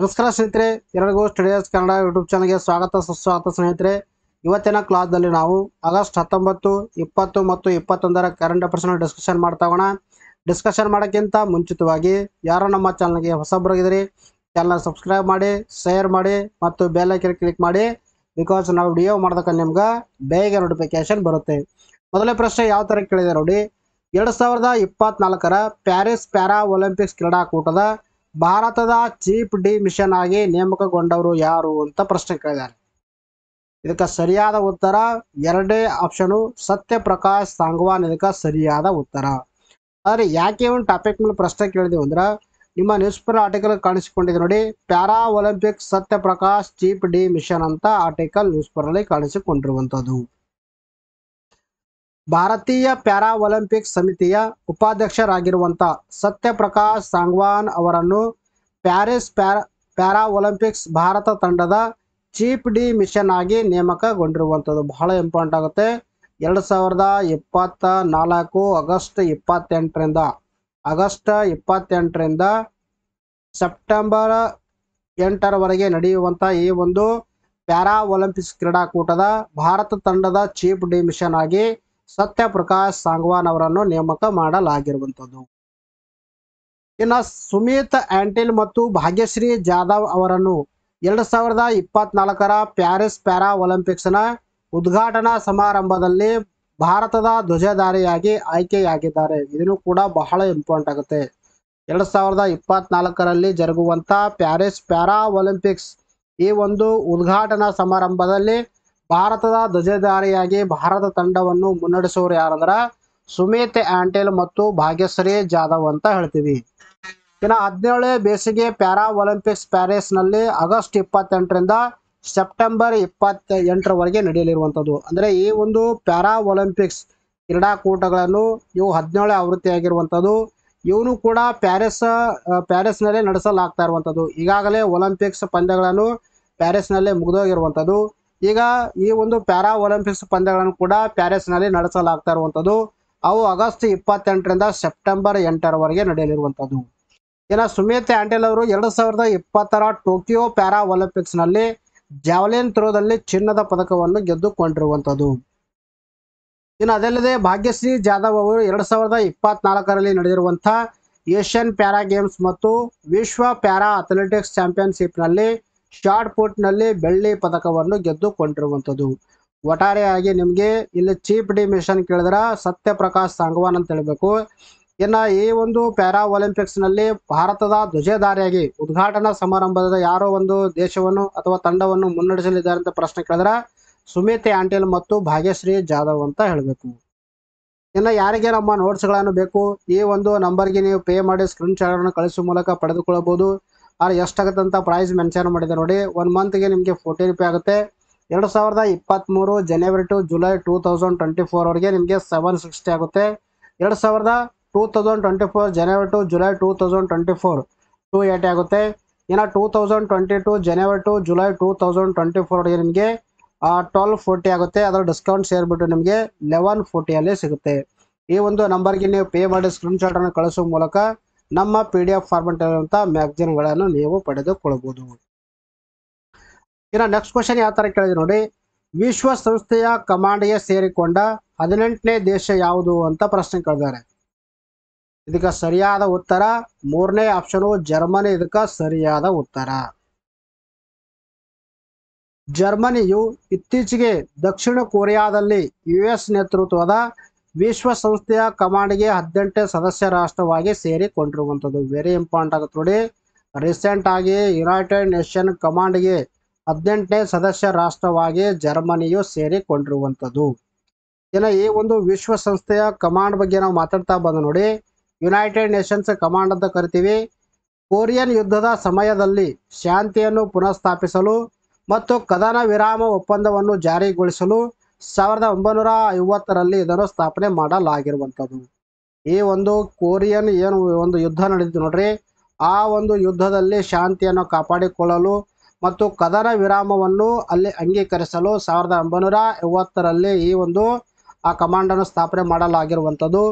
ನಮಸ್ಕಾರ ಸ್ನೇಹಿತರೆ, ಎಲ್ಲರಿಗೂ ಸ್ಟಡಿಯಸ್ ಕನ್ನಡ ಯೂಟ್ಯೂಬ್ ಚಾನಲ್ಗೆ ಸ್ವಾಗತ ಸುಸ್ವಾಗತ ಸ್ನೇಹಿತರೆ. ಇವತ್ತಿನ ಕ್ಲಾಸ್ನಲ್ಲಿ ನಾವು ಆಗಸ್ಟ್ 19, 20 ಮತ್ತು 21ರ ಕರೆಂಟ್ ಅಫೇರ್ಸ್ನ ಡಿಸ್ಕಷನ್ ಮಾಡ್ತಾ ಹೋಗೋಣ. ಡಿಸ್ಕಷನ್ ಮಾಡೋಕ್ಕಿಂತ ಮುಂಚಿತವಾಗಿ ಯಾರು ನಮ್ಮ ಚಾನಲ್ಗೆ ಹೊಸಬರಾಗಿದ್ದೀರಿ ಚಾನಲ್ ಸಬ್ಸ್ಕ್ರೈಬ್ ಮಾಡಿ, ಶೇರ್ ಮಾಡಿ ಮತ್ತು ಬೆಲ್ ಐಕಾನ್ ಕ್ಲಿಕ್ ಮಾಡಿ. ಬಿಕಾಸ್ ನಾವು ವಿಡಿಯೋ ಮಾಡೋದಕ್ಕೆ ನಿಮ್ಗೆ ಬೇಗ ನೋಟಿಫಿಕೇಶನ್ ಬರುತ್ತೆ. ಮೊದಲನೇ ಪ್ರಶ್ನೆ ಯಾವ ಥರ ಕೇಳಿದೆ ನೋಡಿ. 2024ರ ಪ್ಯಾರಿಸ್ ಪ್ಯಾರಾ ಒಲಿಂಪಿಕ್ಸ್ ಕ್ರೀಡಾಕೂಟದ ಭಾರತದ ಚೀಫ್ ಡಿ ಮಿಷನ್ ಆಗಿ ನೇಮಕಗೊಂಡವರು ಯಾರು ಅಂತ ಪ್ರಶ್ನೆ ಕೇಳಿದ್ದಾರೆ. ಇದಕ್ಕೆ ಸರಿಯಾದ ಉತ್ತರ ಎರಡೇ ಆಪ್ಷನು, ಸತ್ಯಪ್ರಕಾಶ್ ಸಾಂಗವಾನ್ ಇದಕ್ಕೆ ಸರಿಯಾದ ಉತ್ತರ. ಆದರೆ ಯಾಕೆ ಒಂದು ಟಾಪಿಕ್ ಮೇಲೆ ಪ್ರಶ್ನೆ ಕೇಳಿದೆವು ಅಂದ್ರೆ, ನಿಮ್ಮ ನ್ಯೂಸ್ ಪೇಪರ್ ಆರ್ಟಿಕಲ್ ಕಾಣಿಸಿಕೊಂಡಿದೆ ನೋಡಿ, para Olympics Satyaprakash chief de mission ಅಂತ ಆರ್ಟಿಕಲ್ ನ್ಯೂಸ್ ಪೇಪರ್ ಅಲ್ಲಿ ಕಾಣಿಸಿಕೊಂಡಿರುವಂಥದ್ದು. ಭಾರತೀಯ ಪ್ಯಾರಾ ಒಲಿಂಪಿಕ್ಸ್ ಸಮಿತಿಯ ಉಪಾಧ್ಯಕ್ಷರಾಗಿರುವಂಥ ಸತ್ಯಪ್ರಕಾಶ್ ಸಾಂಗವಾನ್ ಅವರನ್ನು ಪ್ಯಾರಿಸ್ ಪ್ಯಾರಾ ಒಲಿಂಪಿಕ್ಸ್ ಭಾರತ ತಂಡದ ಚೀಫ್ ಡಿ ಮಿಷನ್ ಆಗಿ ನೇಮಕಗೊಂಡಿರುವಂಥದ್ದು. ಬಹಳ ಇಂಪಾರ್ಟೆಂಟ್ ಆಗುತ್ತೆ. 2024 ಆಗಸ್ಟ್ 28ರಿಂದ ಸೆಪ್ಟೆಂಬರ್ 8ರವರೆಗೆ ನಡೆಯುವಂಥ ಈ ಒಂದು ಪ್ಯಾರಾ ಒಲಿಂಪಿಕ್ಸ್ ಕ್ರೀಡಾಕೂಟದ ಭಾರತ ತಂಡದ ಚೀಫ್ ಡಿ ಮಿಷನ್ ಆಗಿ ಸತ್ಯಪ್ರಕಾಶ್ ಸಾಂಗವಾನ್ ಅವರನ್ನು ನೇಮಕ ಮಾಡಲಾಗಿರುವಂಥದ್ದು. ಇನ್ನು ಸುಮಿತ್ ಆಂಟಿಲ್ ಮತ್ತು ಭಾಗ್ಯಶ್ರೀ ಜಾಧವ್ ಅವರನ್ನು 2024ರ ಪ್ಯಾರಿಸ್ ಪ್ಯಾರಾ ಒಲಿಂಪಿಕ್ಸ್ನ ಉದ್ಘಾಟನಾ ಸಮಾರಂಭದಲ್ಲಿ ಭಾರತದ ಧ್ವಜಧಾರಿಯಾಗಿ ಆಯ್ಕೆಯಾಗಿದ್ದಾರೆ. ಇದನ್ನು ಕೂಡ ಬಹಳ ಇಂಪಾರ್ಟೆಂಟ್ ಆಗುತ್ತೆ. 2024ರಲ್ಲಿ ಜರುಗುವಂಥ ಪ್ಯಾರಿಸ್ ಪ್ಯಾರಾ ಒಲಿಂಪಿಕ್ಸ್ ಈ ಒಂದು ಉದ್ಘಾಟನಾ ಸಮಾರಂಭದಲ್ಲಿ ಭಾರತದ ಧ್ವಜಧಾರಿಯಾಗಿ ಭಾರತ ತಂಡವನ್ನು ಮುನ್ನಡೆಸುವವರು ಯಾರಂದ್ರೆ ಸುಮಿತ್ ಆಂಟಿಲ್ ಮತ್ತು ಭಾಗ್ಯಶ್ರೀ ಜಾಧವ್ ಅಂತ ಹೇಳ್ತೀವಿ. ಇನ್ನು 17 ಬೇಸಿಗೆ ಪ್ಯಾರಾ ಒಲಿಂಪಿಕ್ಸ್ ಪ್ಯಾರಿಸ್ನಲ್ಲಿ ಆಗಸ್ಟ್ 28ರಿಂದ ಸೆಪ್ಟೆಂಬರ್ 28ರವರೆಗೆ ನಡೆಯಲಿರುವಂಥದ್ದು. ಅಂದರೆ ಈ ಒಂದು ಪ್ಯಾರಾ ಒಲಿಂಪಿಕ್ಸ್ ಕ್ರೀಡಾಕೂಟಗಳನ್ನು ಇವು 17 ಆವೃತ್ತಿಯಾಗಿರುವಂಥದ್ದು. ಇವನು ಕೂಡ ಪ್ಯಾರಿಸ್ನಲ್ಲಿ ನಡೆಸಲಾಗ್ತಾ ಇರುವಂಥದ್ದು. ಈಗಾಗಲೇ ಒಲಿಂಪಿಕ್ಸ್ ಪಂದ್ಯಗಳನ್ನು ಪ್ಯಾರಿಸ್ನಲ್ಲಿ ಮುಗಿದೋಗಿರುವಂಥದ್ದು. ಈಗ ಈ ಒಂದು ಪ್ಯಾರಾ ಒಲಿಂಪಿಕ್ಸ್ ಪಂದ್ಯಗಳನ್ನು ಕೂಡ ಪ್ಯಾರಿಸ್ನಲ್ಲಿ ನಡೆಸಲಾಗ್ತಾ ಇರುವಂಥದ್ದು. ಅವು ಆಗಸ್ಟ್ 28ರಿಂದ ಸೆಪ್ಟೆಂಬರ್ 8ರವರೆಗೆ ನಡೆಯಲಿರುವಂಥದ್ದು. ಇನ್ನು ಸುಮಿತ್ ಆಂಟಿಲ್ ಅವರು 2020ರ ಟೋಕಿಯೋ ಪ್ಯಾರಾ ಒಲಿಂಪಿಕ್ಸ್ನಲ್ಲಿ ಜಾವಲಿನ್ ಥ್ರೋದಲ್ಲಿ ಚಿನ್ನದ ಪದಕವನ್ನು ಗೆದ್ದುಕೊಂಡಿರುವಂಥದ್ದು. ಇನ್ನು ಅದಲ್ಲದೆ ಭಾಗ್ಯಶ್ರೀ ಜಾಧವ್ ಅವರು 2024ರಲ್ಲಿ ನಡೆದಿರುವಂಥ ಏಷ್ಯನ್ ಪ್ಯಾರಾ ಗೇಮ್ಸ್ ಮತ್ತು ವಿಶ್ವ ಪ್ಯಾರಾ ಅಥ್ಲೆಟಿಕ್ಸ್ ಚಾಂಪಿಯನ್ಶಿಪ್ನಲ್ಲಿ ಶಾರ್ಟ್ ಪುಟ್ನಲ್ಲಿ ಬೆಳ್ಳಿ ಪದಕವನ್ನು ಗೆದ್ದುಕೊಂಡಿರುವಂಥದ್ದು. ಒಟ್ಟಾರೆಯಾಗಿ ನಿಮಗೆ ಇಲ್ಲಿ ಚೀಫ್ ಡಿ ಮಿಷನ್ ಕೇಳಿದ್ರೆ ಸತ್ಯಪ್ರಕಾಶ್ ಸಾಂಗವಾನ್ ಅಂತ ಹೇಳಬೇಕು. ಇನ್ನು ಈ ಒಂದು ಪ್ಯಾರಾ ಒಲಿಂಪಿಕ್ಸ್ನಲ್ಲಿ ಭಾರತದ ಧ್ವಜಧಾರಿಯಾಗಿ ಉದ್ಘಾಟನಾ ಸಮಾರಂಭದ ಯಾರೋ ಒಂದು ದೇಶವನ್ನು ಅಥವಾ ತಂಡವನ್ನು ಮುನ್ನಡೆಸಲಿದ್ದಾರೆ ಅಂತ ಪ್ರಶ್ನೆ ಕೇಳಿದ್ರೆ ಸುಮಿತ್ ಆಂಟಿಲ್ ಮತ್ತು ಭಾಗ್ಯಶ್ರೀ ಜಾಧವ್ ಅಂತ ಹೇಳಬೇಕು. ಇನ್ನು ಯಾರಿಗೆ ನಮ್ಮ ನೋಟ್ಸ್ಗಳನ್ನು ಬೇಕು ಈ ಒಂದು ನಂಬರ್ಗೆ ನೀವು ಪೇ ಮಾಡಿ ಸ್ಕ್ರೀನ್ ಶಾಟ್ಗಳನ್ನು ಕಳಿಸುವ ಮೂಲಕ ಪಡೆದುಕೊಳ್ಳಬಹುದು. ಆದರೆ ಎಷ್ಟಾಗುತ್ತೆ ಅಂತ ಪ್ರೈಸ್ ಮೆನ್ಷನ್ ಮಾಡಿದೆ ನೋಡಿ. 1 ಮಂತ್ಗೆ ನಿಮಗೆ 40 ರೂಪಾಯಿ ಆಗುತ್ತೆ. 2023 ಜನವರಿ ಟು ಜುಲೈ 2024ವರೆಗೆ ನಿಮಗೆ 760 ಆಗುತ್ತೆ. 2024 ಜನವರಿ ಟು ಜುಲೈ 2024 280 ಆಗುತ್ತೆ. ಇನ್ನು 2022 ಜನವರಿ ಟು ಜುಲೈ 2024ವರೆಗೆ ನಿಮಗೆ 1240 ಆಗುತ್ತೆ. ಅದರ ಡಿಸ್ಕೌಂಟ್ ಸೇರಿಬಿಟ್ಟು ನಿಮಗೆ 1140 ಸಿಗುತ್ತೆ. ಈ ಒಂದು ನಂಬರ್ಗೆ ನೀವು ಪೇ ಮಾಡಿ ಸ್ಕ್ರೀನ್ ಶಾಟನ್ನು ಕಳಿಸುವ ಮೂಲಕ ನಮ್ಮ PDF ಫಾರ್ಮೆಟ್ ಇರುವಂಥ ಮ್ಯಾಗಝಿನ್ಗಳನ್ನು ನೀವು ಪಡೆದುಕೊಳ್ಳಬಹುದು. ಇನ್ನು ನೆಕ್ಸ್ಟ್ ಕ್ವಶನ್ ಯಾವ ಥರ ಕೇಳಿದೆ ನೋಡಿ. ವಿಶ್ವಸಂಸ್ಥೆಯ ಕಮಾಂಡ್ಗೆ ಸೇರಿಕೊಂಡ 18ನೇ ದೇಶ ಯಾವುದು ಅಂತ ಪ್ರಶ್ನೆ ಕೇಳಿದ್ದಾರೆ. ಇದಕ್ಕೆ ಸರಿಯಾದ ಉತ್ತರ 3ನೇ ಆಪ್ಷನು ಜರ್ಮನಿ ಇದಕ್ಕೆ ಸರಿಯಾದ ಉತ್ತರ. ಜರ್ಮನಿಯು ಇತ್ತೀಚೆಗೆ ದಕ್ಷಿಣ ಕೊರಿಯಾದಲ್ಲಿ US ನೇತೃತ್ವದ ವಿಶ್ವಸಂಸ್ಥೆಯ ಕಮಾಂಡ್ಗೆ 18ನೇ ಸದಸ್ಯ ರಾಷ್ಟ್ರವಾಗಿ ಸೇರಿಕೊಂಡಿರುವಂಥದ್ದು. ವೆರಿ ಇಂಪಾರ್ಟೆಂಟ್ ಆಗುತ್ತೆ ನೋಡಿ. ರೀಸೆಂಟ್ ಆಗಿ ಯುನೈಟೆಡ್ ನೇಷನ್ ಕಮಾಂಡ್ಗೆ 18ನೇ ಸದಸ್ಯ ರಾಷ್ಟ್ರವಾಗಿ ಜರ್ಮನಿಯು ಸೇರಿಕೊಂಡಿರುವಂಥದ್ದು. ಇನ್ನು ಈ ಒಂದು ವಿಶ್ವಸಂಸ್ಥೆಯ ಕಮಾಂಡ್ ಬಗ್ಗೆ ನಾವು ಮಾತಾಡ್ತಾ ಬಂದ ನೋಡಿ. ಯುನೈಟೆಡ್ ನೇಷನ್ಸ್ ಕಮಾಂಡ್ ಅಂತ ಕರಿತೀವಿ. ಕೊರಿಯನ್ ಯುದ್ಧದ ಸಮಯದಲ್ಲಿ ಶಾಂತಿಯನ್ನು ಪುನಃಸ್ಥಾಪಿಸಲು ಮತ್ತು ಕದನ ವಿರಾಮ ಒಪ್ಪಂದವನ್ನು ಜಾರಿಗೊಳಿಸಲು 1950ರಲ್ಲಿ ಇದನ್ನು ಸ್ಥಾಪನೆ ಮಾಡಲಾಗಿರುವಂಥದ್ದು. ಈ ಒಂದು ಕೊರಿಯನ್ ಏನು ಒಂದು ಯುದ್ಧ ನಡೆದಿತ್ತು ನೋಡ್ರಿ, ಆ ಒಂದು ಯುದ್ಧದಲ್ಲಿ ಶಾಂತಿಯನ್ನು ಕಾಪಾಡಿಕೊಳ್ಳಲು ಮತ್ತು ಕದನ ವಿರಾಮವನ್ನು ಅಲ್ಲಿ ಅಂಗೀಕರಿಸಲು 1950ರಲ್ಲಿ ಈ ಒಂದು ಆ ಕಮಾಂಡನ್ನು ಸ್ಥಾಪನೆ ಮಾಡಲಾಗಿರುವಂಥದ್ದು.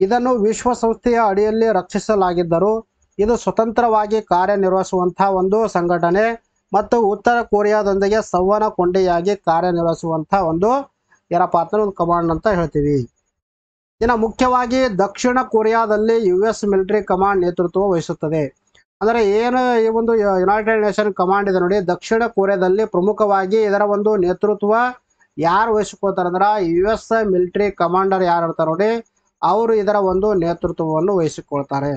ಇದನ್ನು ವಿಶ್ವಸಂಸ್ಥೆಯ ಅಡಿಯಲ್ಲಿ ರಕ್ಷಿಸಲಾಗಿದ್ದರೂ ಇದು ಸ್ವತಂತ್ರವಾಗಿ ಕಾರ್ಯನಿರ್ವಹಿಸುವಂತಹ ಒಂದು ಸಂಘಟನೆ ಮತ್ತು ಉತ್ತರ ಕೊರಿಯಾದೊಂದಿಗೆ ಸಂವಹನ ಕೊಂಡಿಯಾಗಿ ಕಾರ್ಯನಿರ್ವಹಿಸುವಂತಹ ಒಂದು ಏನಪ್ಪಾ ಅಂದ್ರೆ ಒಂದು ಕಮಾಂಡ್ ಅಂತ ಹೇಳ್ತೀವಿ. ಇನ್ನು ಮುಖ್ಯವಾಗಿ ದಕ್ಷಿಣ ಕೊರಿಯಾದಲ್ಲಿ US ಮಿಲಿಟರಿ ಕಮಾಂಡ್ ನೇತೃತ್ವ ವಹಿಸುತ್ತದೆ. ಅಂದರೆ ಏನು ಈ ಒಂದು ಯುನೈಟೆಡ್ ನೇಷನ್ ಕಮಾಂಡ್ ಇದೆ ನೋಡಿ, ದಕ್ಷಿಣ ಕೊರಿಯಾದಲ್ಲಿ ಪ್ರಮುಖವಾಗಿ ಇದರ ಒಂದು ನೇತೃತ್ವ ಯಾರು ವಹಿಸಿಕೊಳ್ತಾರೆ ಅಂದ್ರೆ US ಮಿಲಿಟರಿ ಕಮಾಂಡರ್ ಯಾರು ಇರ್ತಾರೆ ನೋಡಿ, ಅವರು ಇದರ ಒಂದು ನೇತೃತ್ವವನ್ನು ವಹಿಸಿಕೊಳ್ತಾರೆ.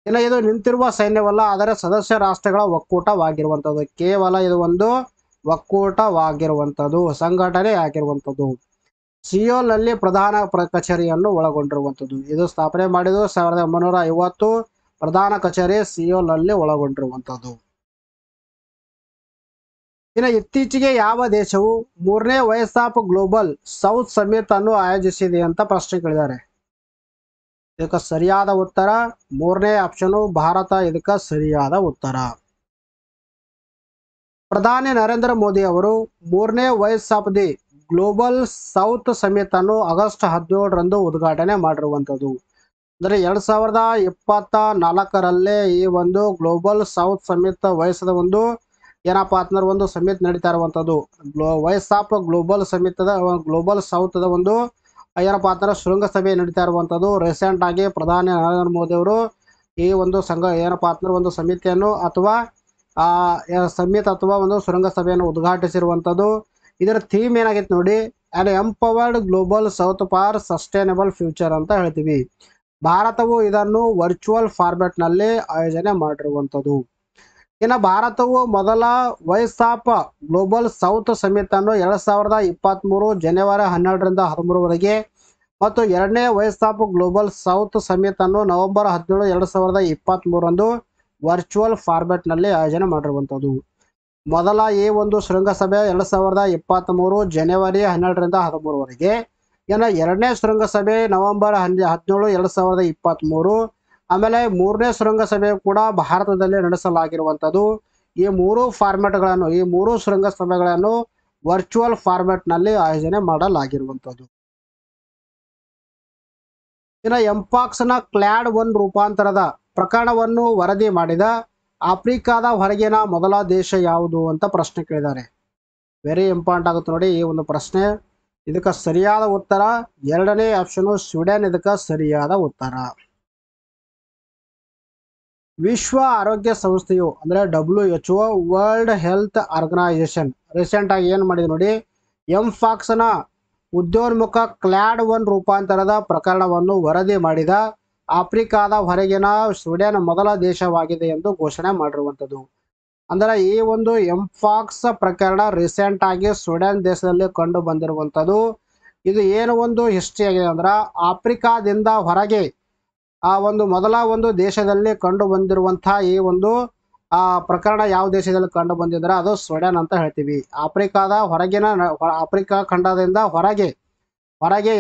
ಇನ್ನು ಇದು ನಿಂತಿರುವ ಸೈನ್ಯವಲ್ಲ, ಆದರೆ ಸದಸ್ಯ ರಾಷ್ಟ್ರಗಳ ಒಕ್ಕೂಟವಾಗಿರುವಂಥದ್ದು. ಕೇವಲ ಇದು ಒಂದು ಒಕ್ಕೂಟವಾಗಿರುವಂಥದ್ದು, ಸಂಘಟನೆ ಆಗಿರುವಂಥದ್ದು. ಸಿಯೋಲ್ ನಲ್ಲಿ ಪ್ರಧಾನ ಕಚೇರಿಯನ್ನು ಒಳಗೊಂಡಿರುವಂಥದ್ದು. ಇದು ಸ್ಥಾಪನೆ ಮಾಡಿದ್ದು 1950. ಪ್ರಧಾನ ಕಚೇರಿ ಸಿಯೋಲ್ ನಲ್ಲಿ ಒಳಗೊಂಡಿರುವಂಥದ್ದು. ಇನ್ನು ಇತ್ತೀಚೆಗೆ ಯಾವ ದೇಶವು 3ನೇ voice of global south summit ಅನ್ನು ಆಯೋಜಿಸಿದೆ ಅಂತ ಪ್ರಶ್ನೆ ಕೇಳಿದ್ದಾರೆ. ಇದಕ್ಕೆ ಸರಿಯಾದ ಉತ್ತರ 3ನೇ ಆಪ್ಷನ್ ಭಾರತ. ಇದಕ್ಕೆ ಸರಿಯಾದ ಉತ್ತರ. ಪ್ರಧಾನಿ ನರೇಂದ್ರ ಮೋದಿ ಅವರು 3ನೇ voice of the global south summit ಅನ್ನು ಆಗಸ್ಟ್ 17ರಂದು ಉದ್ಘಾಟನೆ ಮಾಡಿರುವಂಥದ್ದು. ಅಂದರೆ 2024ರಲ್ಲಿ ಈ ಒಂದು ಗ್ಲೋಬಲ್ ಸೌತ್ ಸಮಿಟ್ ವಯಸ್ಸದ ಒಂದು ಏನಪ್ಪಾ ಅಂತಂದ್ರೆ ಒಂದು ಸಮಿಟ್ ನಡೀತಾ ಇರುವಂಥದ್ದು. Voice of global summit global south ಒಂದು ಏನಪ್ಪಾ ಅಂತಂದ್ರೆ ಶೃಂಗಸಭೆ ನಡೀತಾ ಇರುವಂಥದ್ದು. ರೀಸೆಂಟ್ ಆಗಿ ಪ್ರಧಾನಿ ನರೇಂದ್ರ ಮೋದಿ ಅವರು ಈ ಒಂದು ಏನಪ್ಪಾ ಅಂತಂದ್ರೆ ಒಂದು ಸಮಿತಿಯನ್ನು ಅಥವಾ ಸಮಿಟ್ ಅಥವಾ ಒಂದು ಶೃಂಗಸಭೆಯನ್ನು ಉದ್ಘಾಟಿಸಿರುವಂಥದ್ದು. ಇದರ ಥೀಮ್ ಏನಾಗಿತ್ತು ನೋಡಿ, on empowered global south for sustainable future ಅಂತ ಹೇಳ್ತೀವಿ. ಭಾರತವು ಇದನ್ನು ವರ್ಚುವಲ್ ಫಾರ್ಮ್ಯಾಟ್ ನಲ್ಲಿ ಆಯೋಜನೆ ಮಾಡಿರುವಂಥದ್ದು. ಇನ್ನು ಭಾರತವು ಮೊದಲ voice of global south summit ಅನ್ನು 2023 ಜನವರಿ 12ರಿಂದ 13ರವರೆಗೆ ಮತ್ತು 2ನೇ voice of global south summit ಅನ್ನು ನವೆಂಬರ್ 17, 2023ರಂದು ವರ್ಚುವಲ್ ಫಾರ್ಮ್ಯಾಟ್ ನಲ್ಲಿ ಆಯೋಜನೆ ಮಾಡಿರುವಂಥದ್ದು. ಮೊದಲ ಈ ಒಂದು ಶೃಂಗಸಭೆ 2023 ಜನವರಿ 12ರಿಂದ 13ರವರೆಗೆ. ಇನ್ನು 2ನೇ ಶೃಂಗಸಭೆ ನವೆಂಬರ್ 17, 2023. ಆಮೇಲೆ 3ನೇ ಶೃಂಗಸಭೆ ಕೂಡ ಭಾರತದಲ್ಲಿ ನಡೆಸಲಾಗಿರುವಂಥದ್ದು. ಈ 3 ಫಾರ್ಮ್ಯಾಟ್ಗಳನ್ನು ಈ 3 ಶೃಂಗಸಭೆಗಳನ್ನು ವರ್ಚುವಲ್ ಫಾರ್ಮ್ಯಾಟ್ ನಲ್ಲಿ ಆಯೋಜನೆ ಮಾಡಲಾಗಿರುವಂಥದ್ದು. ಇನ್ನು ಎಂಪಾಕ್ಸ್ನ ಕ್ಲಾಡ್ 1 ರೂಪಾಂತರದ ಪ್ರಕರಣವನ್ನು ವರದಿ ಮಾಡಿದ ಆಫ್ರಿಕಾದ ಹೊರಗಿನ ಮೊದಲ ದೇಶ ಯಾವುದು ಅಂತ ಪ್ರಶ್ನೆ ಕೇಳಿದ್ದಾರೆ. ವೆರಿ ಇಂಪಾರ್ಟೆಂಟ್ ಆಗುತ್ತೆ ನೋಡಿ ಈ ಒಂದು ಪ್ರಶ್ನೆ. ಇದಕ್ಕೆ ಸರಿಯಾದ ಉತ್ತರ 2ನೇ ಆಪ್ಷನ್ ಸ್ವೀಡನ್. ಇದಕ್ಕೆ ಸರಿಯಾದ ಉತ್ತರ. ವಿಶ್ವ ಆರೋಗ್ಯ ಸಂಸ್ಥೆಯು ಅಂದ್ರೆ WHO world health organisation recent ಆಗಿ ಏನು ಮಾಡಿದೆ ನೋಡಿ, ಎಂಪಾಕ್ಸ್ನ ಉದ್ಯೋನ್ಮುಖ ಕ್ಲಾಡ್ 1 ರೂಪಾಂತರದ ಪ್ರಕರಣವನ್ನು ವರದಿ ಮಾಡಿದ ಆಫ್ರಿಕಾದ ಹೊರಗಿನ ಸ್ವೀಡನ್ ಮೊದಲ ದೇಶವಾಗಿದೆ ಎಂದು ಘೋಷಣೆ ಮಾಡಿರುವಂಥದ್ದು. ಅಂದರೆ ಈ ಒಂದು ಎಂಪಾಕ್ಸ್ ಪ್ರಕರಣ ರೀಸೆಂಟ್ ಆಗಿ ಸ್ವೀಡನ್ ದೇಶದಲ್ಲಿ ಕಂಡು ಬಂದಿರುವಂಥದ್ದು. ಇದು ಏನು ಒಂದು ಹಿಸ್ಟ್ರಿ ಆಗಿದೆ ಅಂದ್ರೆ ಆಫ್ರಿಕಾದಿಂದ ಹೊರಗೆ ಆ ಒಂದು ಮೊದಲ ಒಂದು ದೇಶದಲ್ಲಿ ಕಂಡು ಬಂದಿರುವಂತಹ ಈ ಒಂದು ಪ್ರಕರಣ ಯಾವ ದೇಶದಲ್ಲಿ ಕಂಡು ಬಂದಿದ್ರೆ ಅದು ಸ್ವೀಡನ್ ಅಂತ ಹೇಳ್ತೀವಿ. ಆಫ್ರಿಕಾದ ಹೊರಗಿನ ಆಫ್ರಿಕಾ ಖಂಡದಿಂದ ಹೊರಗೆ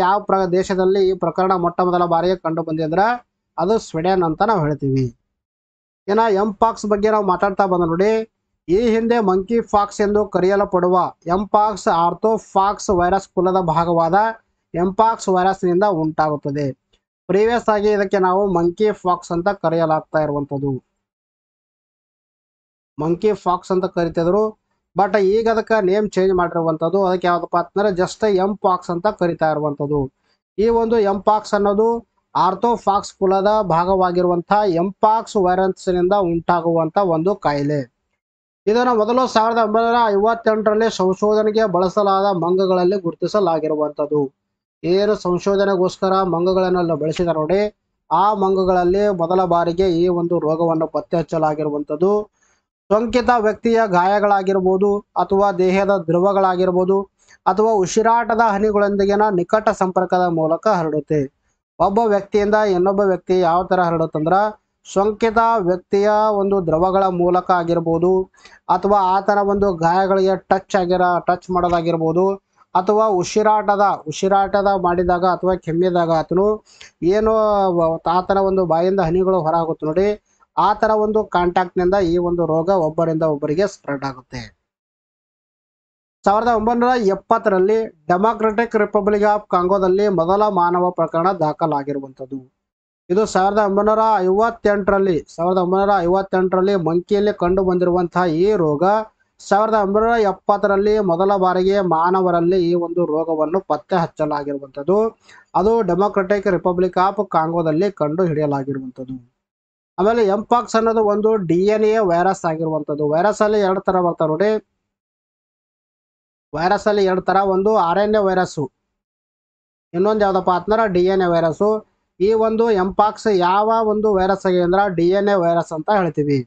ಯಾವ ದೇಶದಲ್ಲಿ ಈ ಪ್ರಕರಣ ಮೊಟ್ಟ ಮೊದಲ ಬಾರಿಗೆ ಕಂಡು ಬಂದಿದ್ರೆ ಅದು ಸ್ವೀಡನ್ ಅಂತ ನಾವು ಹೇಳ್ತೀವಿ. ಇನ್ನು ಎಂಪಾಕ್ಸ್ ಬಗ್ಗೆ ನಾವು ಮಾತಾಡ್ತಾ ಬಂದ ನೋಡಿ, ಈ ಹಿಂದೆ ಮಂಕಿ ಫಾಕ್ಸ್ ಎಂದು ಕರೆಯಲ್ಪಡುವ ಎಂಪಾಕ್ಸ್ ಆರ್ಥೋಫಾಕ್ಸ್ ವೈರಸ್ ಕುಲದ ಭಾಗವಾದ ಎಂಪಾಕ್ಸ್ ವೈರಸ್ ನಿಂದ ಉಂಟಾಗುತ್ತದೆ. ಪ್ರೀವಿಯಸ್ ಆಗಿ ಇದಕ್ಕೆ ನಾವು ಮಂಕಿ ಫಾಕ್ಸ್ ಅಂತ ಕರೆಯಲಾಗ್ತಾ ಇರುವಂಥದ್ದು. ಮಂಕಿ ಫಾಕ್ಸ್ ಅಂತ ಕರಿತಿದ್ರು, ಬಟ್ ಈಗ ಅದಕ್ಕೆ ನೇಮ್ ಚೇಂಜ್ ಮಾಡಿರುವಂಥದ್ದು. ಅದಕ್ಕೆ ಯಾವ್ದಪ್ಪ ಅಂತಂದ್ರೆ ಜಸ್ಟ್ ಎಂಪಾಕ್ಸ್ ಅಂತ ಕರಿತಾ ಇರುವಂಥದ್ದು. ಈ ಒಂದು ಎಂಪಾಕ್ಸ್ ಅನ್ನೋದು ಆರ್ಥೋಫಾಕ್ಸ್ ಕುಲದ ಭಾಗವಾಗಿರುವಂತಹ ಎಂಪಾಕ್ಸ್ ವೈರಸ್ ನಿಂದ ಉಂಟಾಗುವಂತ ಒಂದು ಕಾಯಿಲೆ. ಇದನ್ನು ಮೊದಲು 1958ರಲ್ಲಿ ಸಂಶೋಧನೆಗೆ ಬಳಸಲಾದ ಮಂಗಗಳಲ್ಲಿ ಗುರುತಿಸಲಾಗಿರುವಂಥದ್ದು. ಏನು ಸಂಶೋಧನೆಗೋಸ್ಕರ ಮಂಗಗಳನ್ನು ಬಳಸಿದ ನೋಡಿ, ಆ ಮಂಗಗಳಲ್ಲಿ ಮೊದಲ ಬಾರಿಗೆ ಈ ಒಂದು ರೋಗವನ್ನು ಪತ್ತೆ ಹಚ್ಚಲಾಗಿರುವಂಥದ್ದು. ಸೋಂಕಿತ ವ್ಯಕ್ತಿಯ ಗಾಯಗಳಾಗಿರ್ಬೋದು ಅಥವಾ ದೇಹದ ದ್ರವಗಳಾಗಿರ್ಬೋದು ಅಥವಾ ಉಸಿರಾಟದ ಹನಿಗಳೊಂದಿಗಿನ ನಿಕಟ ಸಂಪರ್ಕದ ಮೂಲಕ ಹರಡುತ್ತೆ. ಒಬ್ಬ ವ್ಯಕ್ತಿಯಿಂದ ಇನ್ನೊಬ್ಬ ವ್ಯಕ್ತಿ ಯಾವ ತರ ಹರಡುತ್ತಂದ್ರ ಸೋಂಕಿತ ವ್ಯಕ್ತಿಯ ಒಂದು ದ್ರವಗಳ ಮೂಲಕ ಆಗಿರ್ಬೋದು ಅಥವಾ ಆತನ ಒಂದು ಗಾಯಗಳಿಗೆ ಟಚ್ ಮಾಡೋದಾಗಿರ್ಬೋದು ಅಥವಾ ಉಸಿರಾಟದ ಮಾಡಿದಾಗ ಅಥವಾ ಕೆಮ್ಮಿದಾಗ ಆತನು ಏನು ಆತನ ಒಂದು ಬಾಯಿಂದ ಹನಿಗಳು ಹೊರಗುತ್ತೆ ನೋಡಿ, ಆ ತರ ಒಂದು ಕಾಂಟ್ಯಾಕ್ಟ್ ನಿಂದ ಈ ಒಂದು ರೋಗ ಒಬ್ಬರಿಂದ ಒಬ್ಬರಿಗೆ ಸ್ಪ್ರೆಡ್ ಆಗುತ್ತೆ. 1970ರಲ್ಲಿ ಡೆಮಾಕ್ರೆಟಿಕ್ ರಿಪಬ್ಲಿಕ್ ಆಫ್ ಕಾಂಗೋದಲ್ಲಿ ಮೊದಲ ಮಾನವ ಪ್ರಕರಣ ದಾಖಲಾಗಿರುವಂಥದ್ದು. ಇದು 1958ರಲ್ಲಿ ಮಂಕಿಯಲ್ಲಿ ಕಂಡು ಬಂದಿರುವಂತಹ ಈ ರೋಗ 1970ರಲ್ಲಿ ಮೊದಲ ಬಾರಿಗೆ ಮಾನವರಲ್ಲಿ ಈ ಒಂದು ರೋಗವನ್ನು ಪತ್ತೆ ಹಚ್ಚಲಾಗಿರುವಂಥದ್ದು. ಅದು ಡೆಮೊಕ್ರೆಟಿಕ್ ರಿಪಬ್ಲಿಕ್ ಆಫ್ ಕಾಂಗೋದಲ್ಲಿ ಕಂಡು ಹಿಡಿಯಲಾಗಿರುವಂಥದ್ದು. ಆಮೇಲೆ ಎಂಪಾಕ್ಸ್ ಅನ್ನೋದು ಒಂದು DNA ವೈರಸ್ ಆಗಿರುವಂಥದ್ದು. ವೈರಸ್ ಅಲ್ಲಿ ಎರಡು ತರ ಬರ್ತಾವೆ ನೋಡಿ. ವೈರಸ್ ಅಲ್ಲಿ ಎರಡು ತರ, ಒಂದು RNA ವೈರಸ್, ಇನ್ನೊಂದು ಯಾವ್ದಪ್ಪ ಅಂತಂದ್ರೆ DNA ವೈರಸ್. ಈ ಒಂದು ಎಂಪಾಕ್ಸ್ ಯಾವ ಒಂದು ವೈರಸ್ ಆಗಿದೆ ಅಂದ್ರೆ DNA ವೈರಸ್ ಅಂತ ಹೇಳ್ತೀವಿ.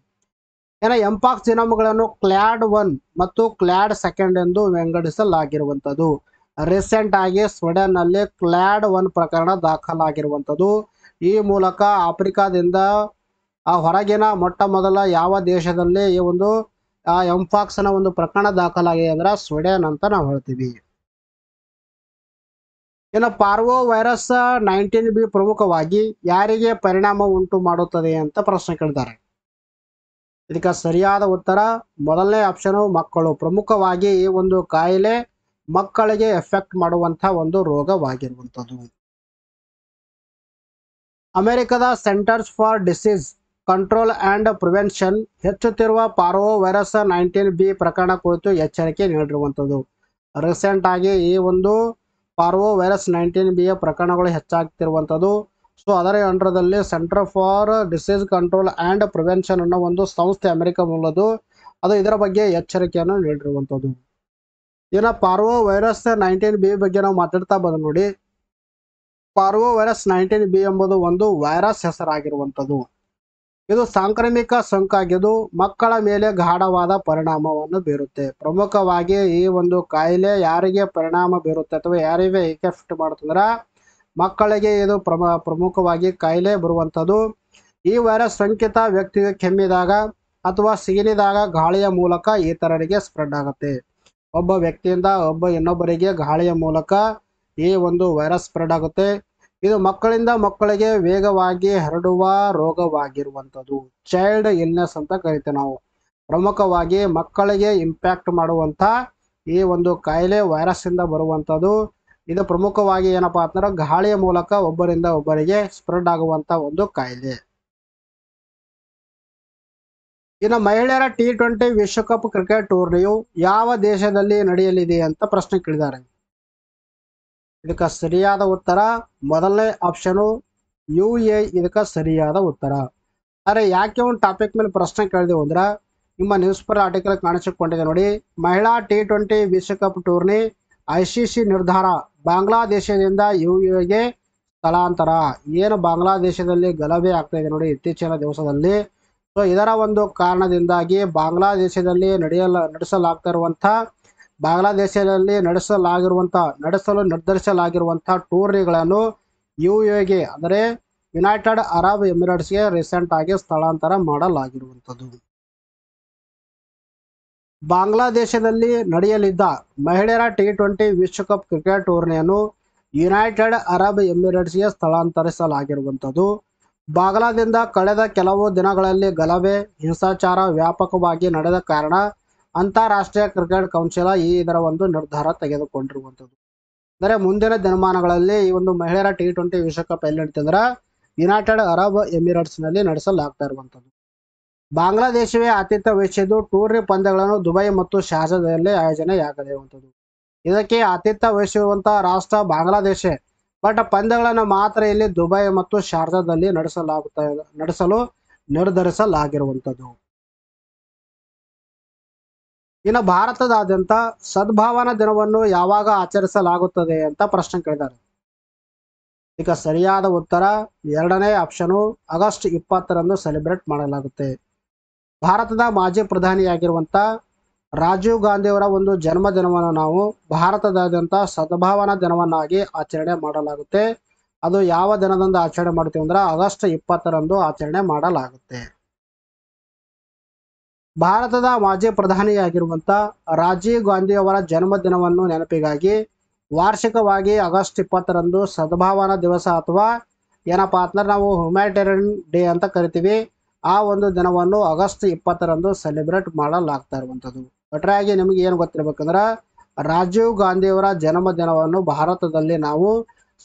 ಏನ ಎಂಪಾಕ್ಸ್ ಜಿನೋಮ್ಗಳನ್ನು ಕ್ಲಾಡ್ 1 ಮತ್ತು ಕ್ಲಾಡ್ 2 ಎಂದು ವಿಂಗಡಿಸಲಾಗಿರುವಂಥದ್ದು. ರೀಸೆಂಟ್ ಆಗಿ ಸ್ವೀಡನ್ ನಲ್ಲಿ ಕ್ಲಾಡ್ 1 ಪ್ರಕರಣ ದಾಖಲಾಗಿರುವಂಥದ್ದು. ಈ ಮೂಲಕ ಆಫ್ರಿಕಾದಿಂದ ಹೊರಗಿನ ಮೊಟ್ಟ ಮೊದಲ ಯಾವ ದೇಶದಲ್ಲಿ ಈ ಒಂದು ಎಂಪಾಕ್ಸ್ ನ ಒಂದು ಪ್ರಕರಣ ದಾಖಲಾಗಿದೆ ಅಂದ್ರೆ ಸ್ವೀಡನ್ ಅಂತ ನಾವು ಹೇಳ್ತೀವಿ. ಇನ್ನು ಪಾರ್ವೋ ವೈರಸ್ 19B ಪ್ರಮುಖವಾಗಿ ಯಾರಿಗೆ ಪರಿಣಾಮ ಉಂಟು ಮಾಡುತ್ತದೆ ಅಂತ ಪ್ರಶ್ನೆ ಕೇಳಿದ್ದಾರೆ. ಇದಕ್ಕೆ ಸರಿಯಾದ ಉತ್ತರ ಮೊದಲನೇ ಆಪ್ಷನ್ ಮಕ್ಕಳು. ಪ್ರಮುಖವಾಗಿ ಈ ಒಂದು ಕಾಯಿಲೆ ಮಕ್ಕಳಿಗೆ ಎಫೆಕ್ಟ್ ಮಾಡುವಂತಹ ಒಂದು ರೋಗವಾಗಿರುವಂಥದ್ದು. ಅಮೆರಿಕದ centres for Disease Control and prevention ಹೆಚ್ಚುತ್ತಿರುವ ಪಾರ್ವೋ ವೈರಸ್ 19B ಪ್ರಕರಣ ಕುರಿತು ಎಚ್ಚರಿಕೆ ನೀಡಿರುವಂಥದ್ದು. ರೀಸೆಂಟ್ ಆಗಿ ಈ ಒಂದು ಪಾರ್ವೋ ವೈರಸ್ 19B ಪ್ರಕರಣಗಳು ಹೆಚ್ಚಾಗ್ತಿರುವಂಥದ್ದು. ಸೊ ಅದರ ಅಂಡರದಲ್ಲಿ Center for Disease Control and Prevention ಅನ್ನೋ ಒಂದು ಸಂಸ್ಥೆ ಅಮೆರಿಕ ಮೂಲದ್ದು. ಅದು ಇದರ ಬಗ್ಗೆ ಎಚ್ಚರಿಕೆಯನ್ನು ನೀಡಿರುವಂಥದ್ದು. ಇನ್ನು ಪಾರ್ವೋ ವೈರಸ್ 19B ಬಗ್ಗೆ ನಾವು ಮಾತಾಡ್ತಾ ಬಂದು ನೋಡಿ. ಪಾರ್ವೋ ವೈರಸ್ 19B ಎಂಬುದು ಒಂದು ವೈರಸ್ ಹೆಸರಾಗಿರುವಂಥದ್ದು. ಇದು ಸಾಂಕ್ರಾಮಿಕ ಸೋಂಕಾಗಿದ್ದು ಮಕ್ಕಳ ಮೇಲೆ ಗಾಢವಾದ ಪರಿಣಾಮವನ್ನು ಬೀರುತ್ತೆ. ಪ್ರಮುಖವಾಗಿ ಈ ಒಂದು ಕಾಯಿಲೆ ಯಾರಿಗೆ ಪರಿಣಾಮ ಬೀರುತ್ತೆ ಅಥವಾ ಯಾರಿಗೆ ಎಫೆಕ್ಟ್ ಮಾಡುತ್ತಂದ್ರೆ ಮಕ್ಕಳಿಗೆ ಇದು ಪ್ರಮುಖವಾಗಿ ಕಾಯಿಲೆ ಬರುವಂಥದ್ದು. ಈ ವೈರಸ್ ಸೋಂಕಿತ ವ್ಯಕ್ತಿಗೆ ಕೆಮ್ಮಿದಾಗ ಅಥವಾ ಸೀನಿದಾಗ ಗಾಳಿಯ ಮೂಲಕ ಇತರರಿಗೆ ಸ್ಪ್ರೆಡ್ ಆಗುತ್ತೆ. ಒಬ್ಬ ವ್ಯಕ್ತಿಯಿಂದ ಇನ್ನೊಬ್ಬರಿಗೆ ಗಾಳಿಯ ಮೂಲಕ ಈ ಒಂದು ವೈರಸ್ ಸ್ಪ್ರೆಡ್ ಆಗುತ್ತೆ. ಇದು ಮಕ್ಕಳಿಂದ ಮಕ್ಕಳಿಗೆ ವೇಗವಾಗಿ ಹರಡುವ ರೋಗವಾಗಿರುವಂಥದ್ದು. ಚೈಲ್ಡ್ ಇಲ್ನೆಸ್ ಅಂತ ಕರಿತೇವೆ ನಾವು. ಪ್ರಮುಖವಾಗಿ ಮಕ್ಕಳಿಗೆ ಇಂಪ್ಯಾಕ್ಟ್ ಮಾಡುವಂಥ ಈ ಒಂದು ಕಾಯಿಲೆ ವೈರಸ್ ಇಂದ ಬರುವಂಥದ್ದು. ಇದು ಪ್ರಮುಖವಾಗಿ ಏನಪ್ಪಾ ಅಂತಂದ್ರೆ ಗಾಳಿಯ ಮೂಲಕ ಒಬ್ಬರಿಂದ ಒಬ್ಬರಿಗೆ ಸ್ಪ್ರೆಡ್ ಆಗುವಂತ ಒಂದು ಕಾಯಿಲೆ. ಇನ್ನು ಮಹಿಳೆಯರ T20 ವಿಶ್ವಕಪ್ ಕ್ರಿಕೆಟ್ ಟೂರ್ನಿಯು ಯಾವ ದೇಶದಲ್ಲಿ ನಡೆಯಲಿದೆ ಅಂತ ಪ್ರಶ್ನೆ ಕೇಳಿದ್ದಾರೆ. ಇದಕ್ಕೆ ಸರಿಯಾದ ಉತ್ತರ ಮೊದಲನೇ ಆಪ್ಷನ್ UAE ಇದಕ್ಕೆ ಸರಿಯಾದ ಉತ್ತರ. ಆದರೆ ಯಾಕೆ ಒಂದು ಟಾಪಿಕ್ ಮೇಲೆ ಪ್ರಶ್ನೆ ಕೇಳಿದೆವು ಅಂದ್ರೆ ನಿಮ್ಮ ನ್ಯೂಸ್ ಪೇಪರ್ ಆರ್ಟಿಕಲ್ ಕಾಣಿಸಿಕೊಂಡಿದೆ ನೋಡಿ. ಮಹಿಳಾ T20 ವಿಶ್ವಕಪ್ ಟೂರ್ನಿ ICC ನಿರ್ಧಾರ ಬಾಂಗ್ಲಾದೇಶದಿಂದ UAEಗೆ ಸ್ಥಳಾಂತರ. ಏನು ಬಾಂಗ್ಲಾದೇಶದಲ್ಲಿ ಗಲಭೆ ಆಗ್ತಾ ಇದೆ ನೋಡಿ ಇತ್ತೀಚಿನ ದಿವಸದಲ್ಲಿ. ಸೊ ಇದರ ಒಂದು ಕಾರಣದಿಂದಾಗಿ ಬಾಂಗ್ಲಾದೇಶದಲ್ಲಿ ನಡೆಸಲು ನಿರ್ಧರಿಸಲಾಗಿರುವಂತಹ ಟೂರ್ನಿಗಳನ್ನು UAEಗೆ ಅಂದರೆ ಯುನೈಟೆಡ್ ಅರಬ್ ಎಮಿರೇಟ್ಸ್ಗೆ ರೀಸೆಂಟ್ ಆಗಿ ಸ್ಥಳಾಂತರ ಮಾಡಲಾಗಿರುವಂಥದ್ದು. ಬಾಂಗ್ಲಾದೇಶದಲ್ಲಿ ನಡೆಯಲಿದ್ದ ಮಹಿಳೆಯರ T20 ವಿಶ್ವಕಪ್ ಕ್ರಿಕೆಟ್ ಟೂರ್ನಿಯನ್ನು ಯುನೈಟೆಡ್ ಅರಬ್ ಎಮಿರೇಟ್ಸ್ಗೆ ಸ್ಥಳಾಂತರಿಸಲಾಗಿರುವಂಥದ್ದು. ಬಾಂಗ್ಲಾದಿಂದ ಕಳೆದ ಕೆಲವು ದಿನಗಳಲ್ಲಿ ಗಲಭೆ ಹಿಂಸಾಚಾರ ವ್ಯಾಪಕವಾಗಿ ನಡೆದ ಕಾರಣ ಅಂತಾರಾಷ್ಟ್ರೀಯ ಕ್ರಿಕೆಟ್ ಕೌನ್ಸಿಲ್ ಇದರ ಒಂದು ನಿರ್ಧಾರ ತೆಗೆದುಕೊಂಡಿರುವಂಥದ್ದು. ಅಂದರೆ ಮುಂದಿನ ದಿನಮಾನಗಳಲ್ಲಿ ಈ ಒಂದು ಮಹಿಳೆಯರ T20 ವಿಶ್ವಕಪ್ ಎಲ್ಲಿ ನಡೀತಂದ್ರೆ ಯುನೈಟೆಡ್ ಅರಬ್ ಎಮಿರೇಟ್ಸ್ ನಲ್ಲಿ ನಡೆಸಲಾಗ್ತಾ ಇರುವಂಥದ್ದು. ಬಾಂಗ್ಲಾದೇಶವೇ ಆತಿಥ್ಯ ವಹಿಸಿದ್ದು ಟೂರ್ನಿ ಪಂದ್ಯಗಳನ್ನು ದುಬೈ ಮತ್ತು ಶಾರ್ಜಾದಲ್ಲಿ ಆಯೋಜನೆಯಾಗಲಿರುವಂಥದ್ದು. ಇದಕ್ಕೆ ಆತಿಥ್ಯ ವಹಿಸಿರುವಂತಹ ರಾಷ್ಟ್ರ ಬಾಂಗ್ಲಾದೇಶ. ಬಟ್ ಪಂದ್ಯಗಳನ್ನು ಮಾತ್ರ ಇಲ್ಲಿ ದುಬೈ ಮತ್ತು ಶಾರ್ಜಾದಲ್ಲಿ ನಡೆಸಲು ನಿರ್ಧರಿಸಲಾಗಿರುವಂಥದ್ದು. ಇನ್ನು ಭಾರತದಾದ್ಯಂತ ಸದ್ಭಾವನಾ ದಿನವನ್ನು ಯಾವಾಗ ಆಚರಿಸಲಾಗುತ್ತದೆ ಅಂತ ಪ್ರಶ್ನೆ ಕೇಳಿದ್ದಾರೆ. ಈಗ ಸರಿಯಾದ ಉತ್ತರ ಎರಡನೇ ಆಪ್ಷನು ಆಗಸ್ಟ್ 20ರಂದು ಸೆಲೆಬ್ರೇಟ್ ಮಾಡಲಾಗುತ್ತೆ. ಭಾರತದ ಮಾಜಿ ಪ್ರಧಾನಿಯಾಗಿರುವಂಥ ರಾಜೀವ್ ಗಾಂಧಿಯವರ ಒಂದು ಜನ್ಮದಿನವನ್ನು ನಾವು ಭಾರತದಾದ್ಯಂತ ಸದ್ಭಾವನಾ ದಿನವನ್ನಾಗಿ ಆಚರಣೆ ಮಾಡಲಾಗುತ್ತೆ. ಅದು ಯಾವ ದಿನದಂದು ಆಚರಣೆ ಮಾಡ್ತೀವಿ ಅಂದ್ರೆ ಆಗಸ್ಟ್ 20ರಂದು ಆಚರಣೆ ಮಾಡಲಾಗುತ್ತೆ. ಭಾರತದ ಮಾಜಿ ಪ್ರಧಾನಿಯಾಗಿರುವಂಥ ರಾಜೀವ್ ಗಾಂಧಿಯವರ ಜನ್ಮದಿನವನ್ನು ನೆನಪಿಗಾಗಿ ವಾರ್ಷಿಕವಾಗಿ ಆಗಸ್ಟ್ 20ರಂದು ಸದ್ಭಾವನಾ ದಿವಸ ಅಥವಾ ಏನಪ್ಪಾ ಅಂತಂದ್ರೆ ನಾವು ಹ್ಯುಮ್ಯಾನಿಟೇರಿಯನ್ ಡೇ ಅಂತ ಕರಿತೀವಿ. ಆ ಒಂದು ದಿನವನ್ನು ಆಗಸ್ಟ್ 20ರಂದು ಸೆಲೆಬ್ರೇಟ್ ಮಾಡಲಾಗ್ತಾ ಇರುವಂಥದ್ದು. ಒಟ್ಟಾಗಿ ನಿಮಗೆ ಏನು ಗೊತ್ತಿರಬೇಕಂದ್ರೆ ರಾಜೀವ್ ಗಾಂಧಿಯವರ ಜನ್ಮದಿನವನ್ನು ಭಾರತದಲ್ಲಿ ನಾವು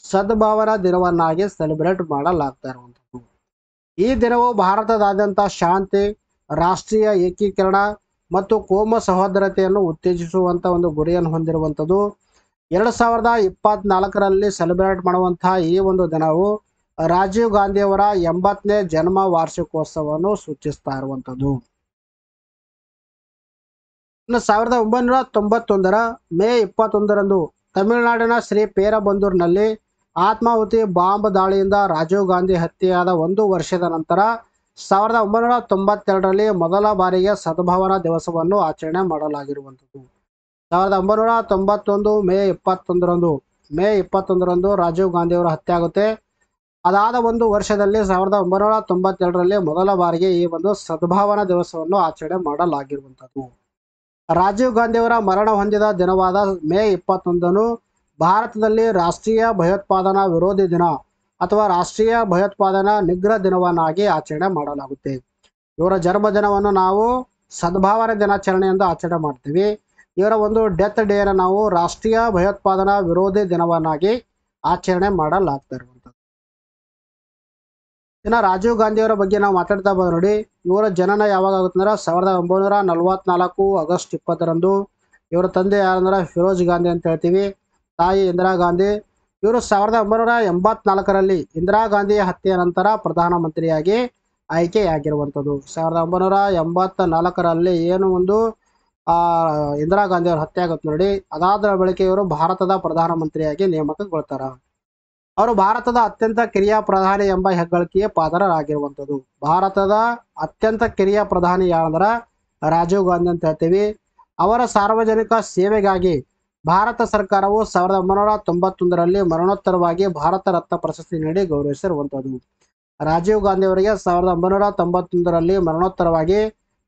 ಸದ್ಭಾವನಾ ದಿನವನ್ನಾಗಿ ಸೆಲೆಬ್ರೇಟ್ ಮಾಡಲಾಗ್ತಾ ಇರುವಂಥದ್ದು. ಈ ದಿನವು ಭಾರತದಾದ್ಯಂತ ಶಾಂತಿ, ರಾಷ್ಟ್ರೀಯ ಏಕೀಕರಣ ಮತ್ತು ಕೋಮು ಸಹೋದರತೆಯನ್ನು ಉತ್ತೇಜಿಸುವಂಥ ಒಂದು ಗುರಿಯನ್ನು ಹೊಂದಿರುವಂಥದ್ದು. 2024ರಲ್ಲಿ ಸೆಲೆಬ್ರೇಟ್ ಮಾಡುವಂತಹ ಈ ಒಂದು ದಿನವು ರಾಜೀವ್ ಗಾಂಧಿಯವರ 80ನೇ ಜನ್ಮ ವಾರ್ಷಿಕೋತ್ಸವವನ್ನು ಸೂಚಿಸ್ತಾ ಇರುವಂಥದ್ದು. ಇನ್ನು 1991ರ ಮೇ 21ರಂದು ತಮಿಳುನಾಡಿನ ಶ್ರೀ ಪೇರಬಂದೂರಿನಲ್ಲಿ ಆತ್ಮಾಹುತಿ ಬಾಂಬ್ ದಾಳಿಯಿಂದ ರಾಜೀವ್ ಗಾಂಧಿ ಹತ್ಯೆಯಾದ 1 ವರ್ಷದ ನಂತರ 1992ರಲ್ಲಿ ಮೊದಲ ಬಾರಿಗೆ ಸದ್ಭಾವನಾ ದಿವಸವನ್ನು ಆಚರಣೆ ಮಾಡಲಾಗಿರುವಂಥದ್ದು. 1991 ಮೇ 21ರಂದು ರಾಜೀವ್ ಗಾಂಧಿಯವರ ಹತ್ಯೆ ಆಗುತ್ತೆ. ಅದಾದ 1 ವರ್ಷದಲ್ಲಿ 1992ರಲ್ಲಿ ಮೊದಲ ಬಾರಿಗೆ ಈ ಒಂದು ಸದ್ಭಾವನಾ ದಿವಸವನ್ನು ಆಚರಣೆ ಮಾಡಲಾಗಿರುವಂಥದ್ದು. ರಾಜೀವ್ ಗಾಂಧಿಯವರ ಮರಣ ಹೊಂದಿದ ದಿನವಾದ ಮೇ 21ನ್ನು ಭಾರತದಲ್ಲಿ ರಾಷ್ಟ್ರೀಯ ಭಯೋತ್ಪಾದನಾ ವಿರೋಧಿ ದಿನ ಅಥವಾ ರಾಷ್ಟ್ರೀಯ ಭಯೋತ್ಪಾದನಾ ನಿಗ್ರಹ ದಿನವನ್ನಾಗಿ ಆಚರಣೆ ಮಾಡಲಾಗುತ್ತೆ. ಇವರ ಜನ್ಮದಿನವನ್ನು ನಾವು ಸದ್ಭಾವನಾ ದಿನಾಚರಣೆ ಎಂದು ಆಚರಣೆ ಮಾಡ್ತೀವಿ. ಇವರ ಒಂದು ಡೆತ್ ಡೇನ ನಾವು ರಾಷ್ಟ್ರೀಯ ಭಯೋತ್ಪಾದನಾ ವಿರೋಧಿ ದಿನವನ್ನಾಗಿ ಆಚರಣೆ ಮಾಡಲಾಗ್ತಾ ಇರುವಂಥದ್ದು. ಇನ್ನು ರಾಜೀವ್ ಗಾಂಧಿಯವರ ಬಗ್ಗೆ ನಾವು ಮಾತಾಡ್ತಾ ಬಂದ ನೋಡಿ, ಇವರ ಜನನ ಯಾವಾಗ ಆಗುತ್ತೆ ಅಂದ್ರೆ 1944 ಆಗಸ್ಟ್ 20ರಂದು. ಇವರ ತಂದೆ ಯಾರಂದ್ರೆ ಫಿರೋಜ್ ಗಾಂಧಿ ಅಂತ ಹೇಳ್ತೀವಿ, ತಾಯಿ ಇಂದಿರಾ ಗಾಂಧಿ. ಇವರು 1984ರಲ್ಲಿ ಇಂದಿರಾ ಗಾಂಧಿಯ ಹತ್ಯೆಯ ನಂತರ ಪ್ರಧಾನಮಂತ್ರಿಯಾಗಿ ಆಯ್ಕೆಯಾಗಿರುವಂಥದ್ದು. 1984ರಲ್ಲಿ ಏನು ಒಂದು ಇಂದಿರಾ ಗಾಂಧಿ ಅವರ ಹತ್ಯೆ ಆಗುತ್ತೆ ನೋಡಿ, ಅದಾದ ಬಳಿಕ ಇವರು ಭಾರತದ ಪ್ರಧಾನಮಂತ್ರಿಯಾಗಿ ನೇಮಕಗೊಳ್ತಾರೆ. ಅವರು ಭಾರತದ ಅತ್ಯಂತ ಕಿರಿಯ ಪ್ರಧಾನಿ ಎಂಬ ಹೆಗ್ಗಳಿಕೆಗೆ ಪಾತ್ರರಾಗಿರುವಂಥದ್ದು. ಭಾರತದ ಅತ್ಯಂತ ಕಿರಿಯ ಪ್ರಧಾನಿ ಯಾರಂದ್ರೆ ರಾಜೀವ್ ಗಾಂಧಿ ಅಂತ ಹೇಳ್ತೀವಿ. ಅವರ ಸಾರ್ವಜನಿಕ ಸೇವೆಗಾಗಿ ಭಾರತ ಸರ್ಕಾರವು 1991ರಲ್ಲಿ ಮರಣೋತ್ತರವಾಗಿ ಭಾರತ ರತ್ನ ಪ್ರಶಸ್ತಿ ನೀಡಿ ಗೌರವಿಸಿರುವಂಥದ್ದು. ರಾಜೀವ್ ಗಾಂಧಿ ಅವರಿಗೆ 1991ರಲ್ಲಿ ಮರಣೋತ್ತರವಾಗಿ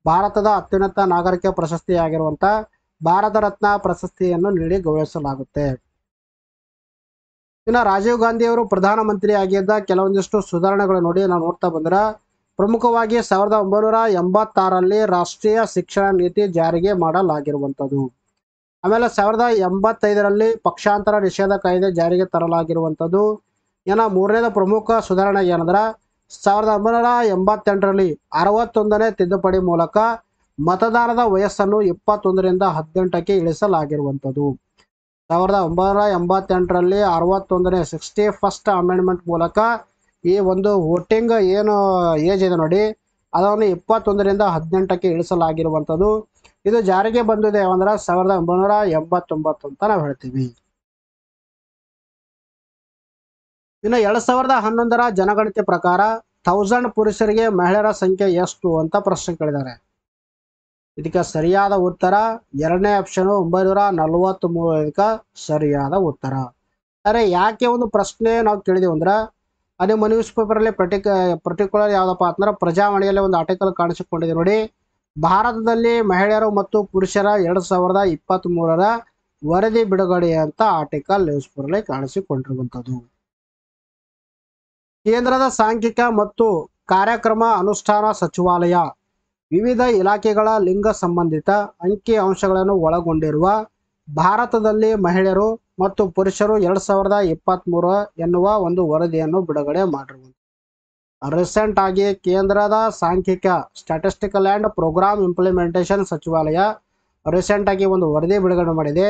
ಭಾರತದ ಅತ್ಯುನ್ನತ ನಾಗರಿಕ ಪ್ರಶಸ್ತಿಯಾಗಿರುವಂಥ ಭಾರತ ರತ್ನ ಪ್ರಶಸ್ತಿಯನ್ನು ನೀಡಿ ಗೌರವಿಸಲಾಗುತ್ತೆ. ಇನ್ನು ರಾಜೀವ್ ಗಾಂಧಿ ಅವರು ಪ್ರಧಾನಮಂತ್ರಿ ಆಗಿದ್ದ ಕೆಲವೊಂದಿಷ್ಟು ಸುಧಾರಣೆಗಳು ನೋಡಿ ನಾವು ನೋಡ್ತಾ ಬಂದ್ರೆ, ಪ್ರಮುಖವಾಗಿ 1986ರಲ್ಲಿ ರಾಷ್ಟ್ರೀಯ ಶಿಕ್ಷಣ ನೀತಿ ಜಾರಿಗೆ ಮಾಡಲಾಗಿರುವಂಥದ್ದು. ಆಮೇಲೆ 1985ರಲ್ಲಿ ಪಕ್ಷಾಂತರ ನಿಷೇಧ ಕಾಯ್ದೆ ಜಾರಿಗೆ ತರಲಾಗಿರುವಂಥದ್ದು. ಇನ್ನು ಮೂರನೇದ ಪ್ರಮುಖ ಸುಧಾರಣೆ ಏನಂದ್ರೆ 1988ರಲ್ಲಿ 61ನೇ ತಿದ್ದುಪಡಿ ಮೂಲಕ ಮತದಾನದ ವಯಸ್ಸನ್ನು 21ರಿಂದ 18ಕ್ಕೆ ಇಳಿಸಲಾಗಿರುವಂಥದ್ದು. 1988ರಲ್ಲಿ 61ನೇ 61st ಅಮೆಂಡ್ಮೆಂಟ್ ಮೂಲಕ ಈ ಒಂದು ವೋಟಿಂಗ್ ಏನು ಏಜ್ ಇದೆ ನೋಡಿ, ಅದನ್ನು 21ರಿಂದ 18ಕ್ಕೆ ಇಳಿಸಲಾಗಿರುವಂಥದ್ದು. ಇದು ಜಾರಿಗೆ ಬಂದಿದೆ ಅಂದ್ರೆ 1989 ಅಂತ ನಾವು ಹೇಳ್ತೀವಿ. ಇನ್ನು 2011ರ ಜನಗಣತಿ ಪ್ರಕಾರ 1000 ಪುರುಷರಿಗೆ ಮಹಿಳೆಯರ ಸಂಖ್ಯೆ ಎಷ್ಟು ಅಂತ ಪ್ರಶ್ನೆ ಕೇಳಿದ್ದಾರೆ. ಇದಕ್ಕೆ ಸರಿಯಾದ ಉತ್ತರ ಎರಡನೇ ಆಪ್ಷನ್ 943. ಇದಕ್ಕೆ ಸರಿಯಾದ ಉತ್ತರ. ಅರೆ ಯಾಕೆ ಒಂದು ಪ್ರಶ್ನೆ ನಾವು ಕೇಳಿದೆವು ಅಂದ್ರೆ, ಅದೇ ನ್ಯೂಸ್ ಪೇಪರಲ್ಲಿ ಪರ್ಟಿಕ್ಯುಲರ್ ಯಾವುದಪ್ಪ ಅಂದ್ರೆ ಪ್ರಜಾವಾಣಿಯಲ್ಲಿ ಒಂದು ಆರ್ಟಿಕಲ್ ಕಾಣಿಸಿಕೊಂಡಿದೆ ನೋಡಿ, ಭಾರತದಲ್ಲಿ ಮಹಿಳೆಯರು ಮತ್ತು ಪುರುಷರ 2023ರ ವರದಿ ಬಿಡುಗಡೆ ಅಂತ ಆರ್ಟಿಕಲ್ ನ್ಯೂಸ್ ಪೇಪರಲ್ಲಿ ಕಾಣಿಸಿಕೊಂಡಿರುವಂಥದ್ದು. ಕೇಂದ್ರದ ಸಾಂಖ್ಯಿಕ ಮತ್ತು ಕಾರ್ಯಕ್ರಮ ಅನುಷ್ಠಾನ ಸಚಿವಾಲಯ ವಿವಿಧ ಇಲಾಖೆಗಳ ಲಿಂಗ ಸಂಬಂಧಿತ ಅಂಕಿ ಅಂಶಗಳನ್ನು ಒಳಗೊಂಡಿರುವ ಭಾರತದಲ್ಲಿ ಮಹಿಳೆಯರು ಮತ್ತು ಪುರುಷರು 2023 ಎನ್ನುವ ಒಂದು ವರದಿಯನ್ನು ಬಿಡುಗಡೆ ಮಾಡಿರುವುದು. ರೀಸೆಂಟ್ ಆಗಿ ಕೇಂದ್ರದ ಸಾಂಖ್ಯಿಕ ಸ್ಟ್ಯಾಟಿಸ್ಟಿಕಲ್ ಆ್ಯಂಡ್ ಪ್ರೋಗ್ರಾಮ್ ಇಂಪ್ಲಿಮೆಂಟೇಷನ್ ಸಚಿವಾಲಯ ರೀಸೆಂಟ್ ಆಗಿ ಒಂದು ವರದಿ ಬಿಡುಗಡೆ ಮಾಡಿದೆ.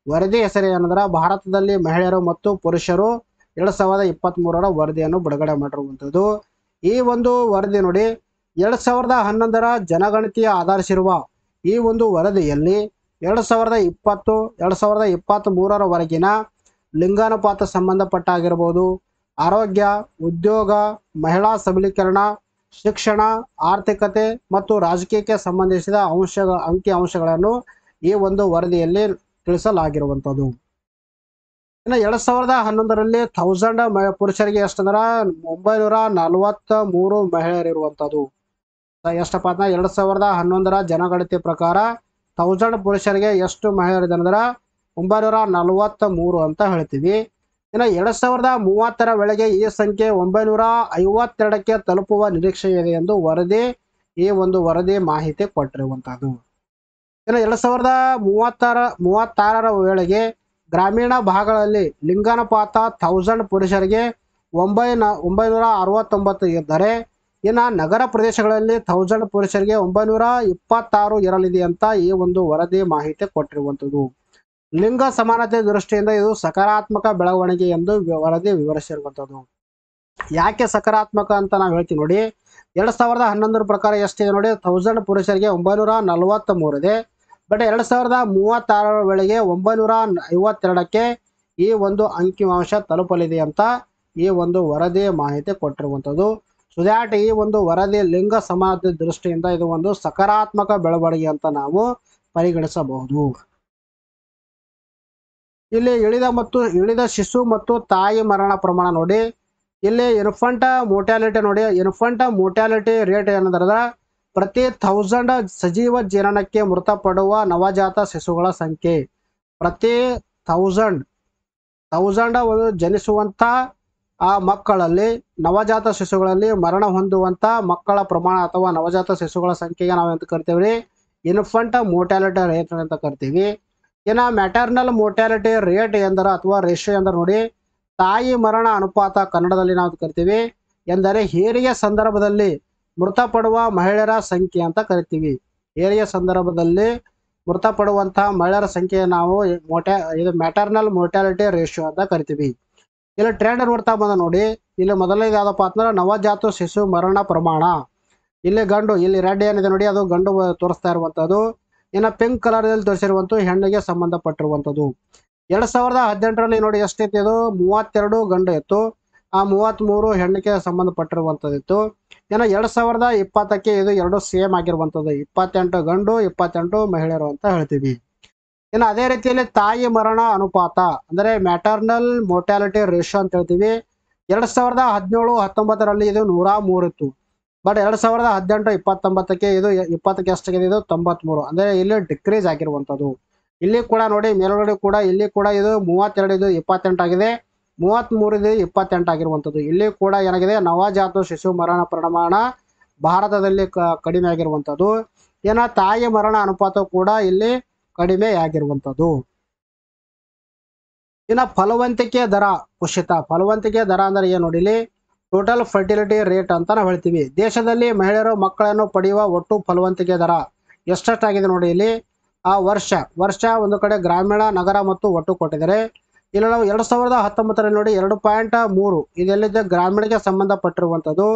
ವರದಿ ಹೆಸರು ಏನಂದ್ರೆ ಭಾರತದಲ್ಲಿ ಮಹಿಳೆಯರು ಮತ್ತು ಪುರುಷರು 2023ರ ವರದಿಯನ್ನು ಬಿಡುಗಡೆ ಮಾಡಿರುವಂಥದ್ದು. ಈ ಒಂದು ವರದಿ ನೋಡಿ 2011ರ ಜನಗಣತಿಯ ಆಧರಿಸಿರುವ ಈ ಒಂದು ವರದಿಯಲ್ಲಿ 2020 2023ರವರೆಗಿನ ಲಿಂಗಾನುಪಾತ ಸಂಬಂಧಪಟ್ಟಾಗಿರ್ಬೋದು, ಆರೋಗ್ಯ, ಉದ್ಯೋಗ, ಮಹಿಳಾ ಸಬಲೀಕರಣ, ಶಿಕ್ಷಣ, ಆರ್ಥಿಕತೆ ಮತ್ತು ರಾಜಕೀಯಕ್ಕೆ ಸಂಬಂಧಿಸಿದ ಅಂಕಿ ಅಂಶಗಳನ್ನು ಈ ಒಂದು ವರದಿಯಲ್ಲಿ ತಿಳಿಸಲಾಗಿರುವಂಥದ್ದು. ಇನ್ನು 2011ರಲ್ಲಿ 1000 ಪುರುಷರಿಗೆ ಎಷ್ಟಂದ್ರೆ 943 ಮಹಿಳೆಯರಿರುವಂಥದ್ದು. ಎಷ್ಟಪ್ಪ ಅಂದ್ರೆ 2011ರ ಜನಗಣತಿ ಪ್ರಕಾರ 1000 ಪುರುಷರಿಗೆ ಎಷ್ಟು ಮಹಿಳೆಯರಿದೆ ಅಂದ್ರೆ 943 ಅಂತ ಹೇಳ್ತೀವಿ. ಇನ್ನು 2030ರ ವೇಳೆಗೆ ಈ ಸಂಖ್ಯೆ 952ಕ್ಕೆ ತಲುಪುವ ನಿರೀಕ್ಷೆ ಇದೆ ಎಂದು ಈ ಒಂದು ವರದಿ ಮಾಹಿತಿ ಕೊಟ್ಟಿರುವಂಥದ್ದು. ಇನ್ನು 2036ರ ವೇಳೆಗೆ ಗ್ರಾಮೀಣ ಭಾಗಗಳಲ್ಲಿ ಲಿಂಗಾನುಪಾತ 1000 ಪುರುಷರಿಗೆ 969 ಇದ್ದರೆ ಇನ್ನು ನಗರ ಪ್ರದೇಶಗಳಲ್ಲಿ 1000 ಪುರುಷರಿಗೆ 926 ಇರಲಿದೆ ಅಂತ ಈ ಒಂದು ವರದಿ ಮಾಹಿತಿ ಕೊಟ್ಟಿರುವಂಥದ್ದು. ಲಿಂಗ ಸಮಾನತೆ ದೃಷ್ಟಿಯಿಂದ ಇದು ಸಕಾರಾತ್ಮಕ ಬೆಳವಣಿಗೆ ಎಂದು ವರದಿ ವಿವರಿಸಿರುವಂಥದ್ದು. ಯಾಕೆ ಸಕಾರಾತ್ಮಕ ಅಂತ ನಾವು ಹೇಳ್ತೀವಿ ನೋಡಿ. 2011 ಪ್ರಕಾರ ಎಷ್ಟಿದೆ ನೋಡಿ, 1000 ಪುರುಷರಿಗೆ 943 ಇದೆ. ಬಟ್ 2036 ವೇಳೆಗೆ 952ಕ್ಕೆ ಈ ಒಂದು ಅಂಕಿಅಂಶ ತಲುಪಲಿದೆ ಅಂತ ಈ ಒಂದು ವರದಿ ಮಾಹಿತಿ ಕೊಟ್ಟಿರುವಂಥದ್ದು. ಸೊ ದ್ಯಾಟ್ ಈ ಒಂದು ವರದಿ ಲಿಂಗ ಸಮಾನತೆ ದೃಷ್ಟಿಯಿಂದ ಇದು ಒಂದು ಸಕಾರಾತ್ಮಕ ಬೆಳವಣಿಗೆ ಅಂತ ನಾವು ಪರಿಗಣಿಸಬಹುದು. ಇಲ್ಲಿ ಇಳಿದ ಶಿಶು ಮತ್ತು ತಾಯಿ ಮರಣ ಪ್ರಮಾಣ ನೋಡಿ. ಇಲ್ಲಿ ಇನ್ಫಂಟ್ ಮೋರ್ಟಾಲಿಟಿ ನೋಡಿ. ಇನ್ಫಂಟ್ ಮೋರ್ಟಾಲಿಟಿ ರೇಟ್ ಏನಂದ್ರೆ ಪ್ರತಿ 1000 ಸಜೀವ ಜನನಕ್ಕೆ ಮೃತಪಡುವ ನವಜಾತ ಶಿಶುಗಳ ಸಂಖ್ಯೆ. ಪ್ರತಿ 1000 ಒಂದು ಜನಿಸುವಂಥ ಆ ಮಕ್ಕಳಲ್ಲಿ ನವಜಾತ ಶಿಶುಗಳಲ್ಲಿ ಮರಣ ಹೊಂದುವಂಥ ಮಕ್ಕಳ ಪ್ರಮಾಣ ಅಥವಾ ನವಜಾತ ಶಿಶುಗಳ ಸಂಖ್ಯೆಗೆ ನಾವು ಎಂತ ಕರಿತೀವಿ, ಇನ್ಫಂಟ್ ಮೋರ್ಟಾಲಿಟಿ ರೇಟ್ ಅಂತ ಕರಿತೀವಿ. ಇನ್ನು ಮ್ಯಾಟರ್ನಲ್ ಮೋರ್ಟಾಲಿಟಿ ರೇಟ್ ಎಂದರೆ ಅಥವಾ ರೇಷಿಯೋ ಎಂದರೆ ನೋಡಿ, ತಾಯಿ ಮರಣ ಅನುಪಾತ ಕನ್ನಡದಲ್ಲಿ ನಾವು ಕರಿತೀವಿ ಎಂದರೆ ಹೆರಿಗೆ ಸಂದರ್ಭದಲ್ಲಿ ಮೃತಪಡುವ ಮಹಿಳೆಯರ ಸಂಖ್ಯೆ ಅಂತ ಕರಿತೀವಿ. ಹೆರಿಗೆ ಸಂದರ್ಭದಲ್ಲಿ ಮೃತಪಡುವಂತಹ ಮಹಿಳೆಯರ ಸಂಖ್ಯೆ ನಾವು ಇದು ಮ್ಯಾಟರ್ನಲ್ ಮೋರ್ಟಾಲಿಟಿ ರೇಷಿಯೋ ಅಂತ ಕರಿತೀವಿ. ಇಲ್ಲಿ ಟ್ರೆಂಡ್ ನೋಡ್ತಾ ಬಂದ ನೋಡಿ. ಇಲ್ಲಿ ಮೊದಲನೇದು ಯಾವುದಪ್ಪ ಅಂದ್ರೆ ನವಜಾತ ಶಿಶು ಮರಣ ಪ್ರಮಾಣ. ಇಲ್ಲಿ ಗಂಡು, ಇಲ್ಲಿ ರೆಡ್ ಏನಿದೆ ನೋಡಿ ಅದು ಗಂಡು ತೋರಿಸ್ತಾ ಇರುವಂಥದ್ದು. ಇನ್ನು ಪಿಂಕ್ ಕಲರ್ದಲ್ಲಿ ತೋರಿಸಿರುವಂಥ ಹೆಣ್ಣಿಗೆ ಸಂಬಂಧಪಟ್ಟಿರುವಂಥದ್ದು. 2018ರಲ್ಲಿ ನೋಡಿ ಎಷ್ಟಿತ್ತು, ಇದು 32 ಗಂಡು ಇತ್ತು, ಆ 33 ಹೆಣ್ಣಿಗೆ ಸಂಬಂಧಪಟ್ಟಿರುವಂಥದ್ದಿತ್ತು. ಇನ್ನು 2020ಕ್ಕೆ ಇದು ಎರಡು ಸೇಮ್ ಆಗಿರುವಂಥದ್ದು, 28 ಗಂಡು 28 ಮಹಿಳೆಯರು ಅಂತ ಹೇಳ್ತೀವಿ. ಇನ್ನು ಅದೇ ರೀತಿಯಲ್ಲಿ ತಾಯಿ ಮರಣ ಅನುಪಾತ ಅಂದರೆ ಮ್ಯಾಟರ್ನಲ್ ಮೋರ್ಟಾಲಿಟಿ ರೇಷಿಯೋ ಅಂತ ಹೇಳ್ತೀವಿ. 2017-19ರಲ್ಲಿ ಇದು 103 ಇತ್ತು. ಬಟ್ 2018-19ಕ್ಕೆ ಇದು 20ಕ್ಕೆ ಎಷ್ಟಾಗಿದೆ, ಇದು 93. ಅಂದರೆ ಇಲ್ಲಿ ಡಿಕ್ರೀಸ್ ಆಗಿರುವಂಥದ್ದು. ಇಲ್ಲಿ ಕೂಡ ನೋಡಿ ಮೇಲ್ಗಡೆ ಕೂಡ ಇಲ್ಲಿ ಕೂಡ ಇದು 32 ಇದು 28 ಆಗಿದೆ, 33 ಇದು 28 ಆಗಿರುವಂಥದ್ದು. ಇಲ್ಲಿ ಕೂಡ ಏನಾಗಿದೆ, ನವಜಾತ ಶಿಶು ಮರಣ ಪ್ರಮಾಣ ಭಾರತದಲ್ಲಿ ಕಡಿಮೆ ಆಗಿರುವಂಥದ್ದು. ಇನ್ನು ತಾಯಿ ಮರಣ ಅನುಪಾತ ಕೂಡ ಇಲ್ಲಿ ಕಡಿಮೆ ಆಗಿರುವಂಥದ್ದು. ಇನ್ನು ಫಲವಂತಿಕೆ ದರ ಕುಸಿತ. ಫಲವಂತಿಕೆ ದರ ಅಂದ್ರೆ ಏನು ನೋಡಿ, ಇಲ್ಲಿ ಟೋಟಲ್ ಫರ್ಟಿಲಿಟಿ ರೇಟ್ ಅಂತ ನಾವು ಹೇಳ್ತೀವಿ. ದೇಶದಲ್ಲಿ ಮಹಿಳೆಯರು ಮಕ್ಕಳನ್ನು ಪಡೆಯುವ ಒಟ್ಟು ಫಲವಂತಿಕೆ ದರ ಎಷ್ಟಾಗಿದೆ ನೋಡಿ. ಇಲ್ಲಿ ಆ ವರ್ಷ ಒಂದು ಕಡೆ ಗ್ರಾಮೀಣ ನಗರ ಮತ್ತು ಒಟ್ಟು ಕೊಟ್ಟಿದ್ದಾರೆ. ಇಲ್ಲಿ ನಾವು 2019ರಲ್ಲಿ ನೋಡಿ 2.3 ಇದೆಲ್ಲಿದೆ ಗ್ರಾಮೀಣಕ್ಕೆ ಸಂಬಂಧಪಟ್ಟಿರುವಂಥದ್ದು.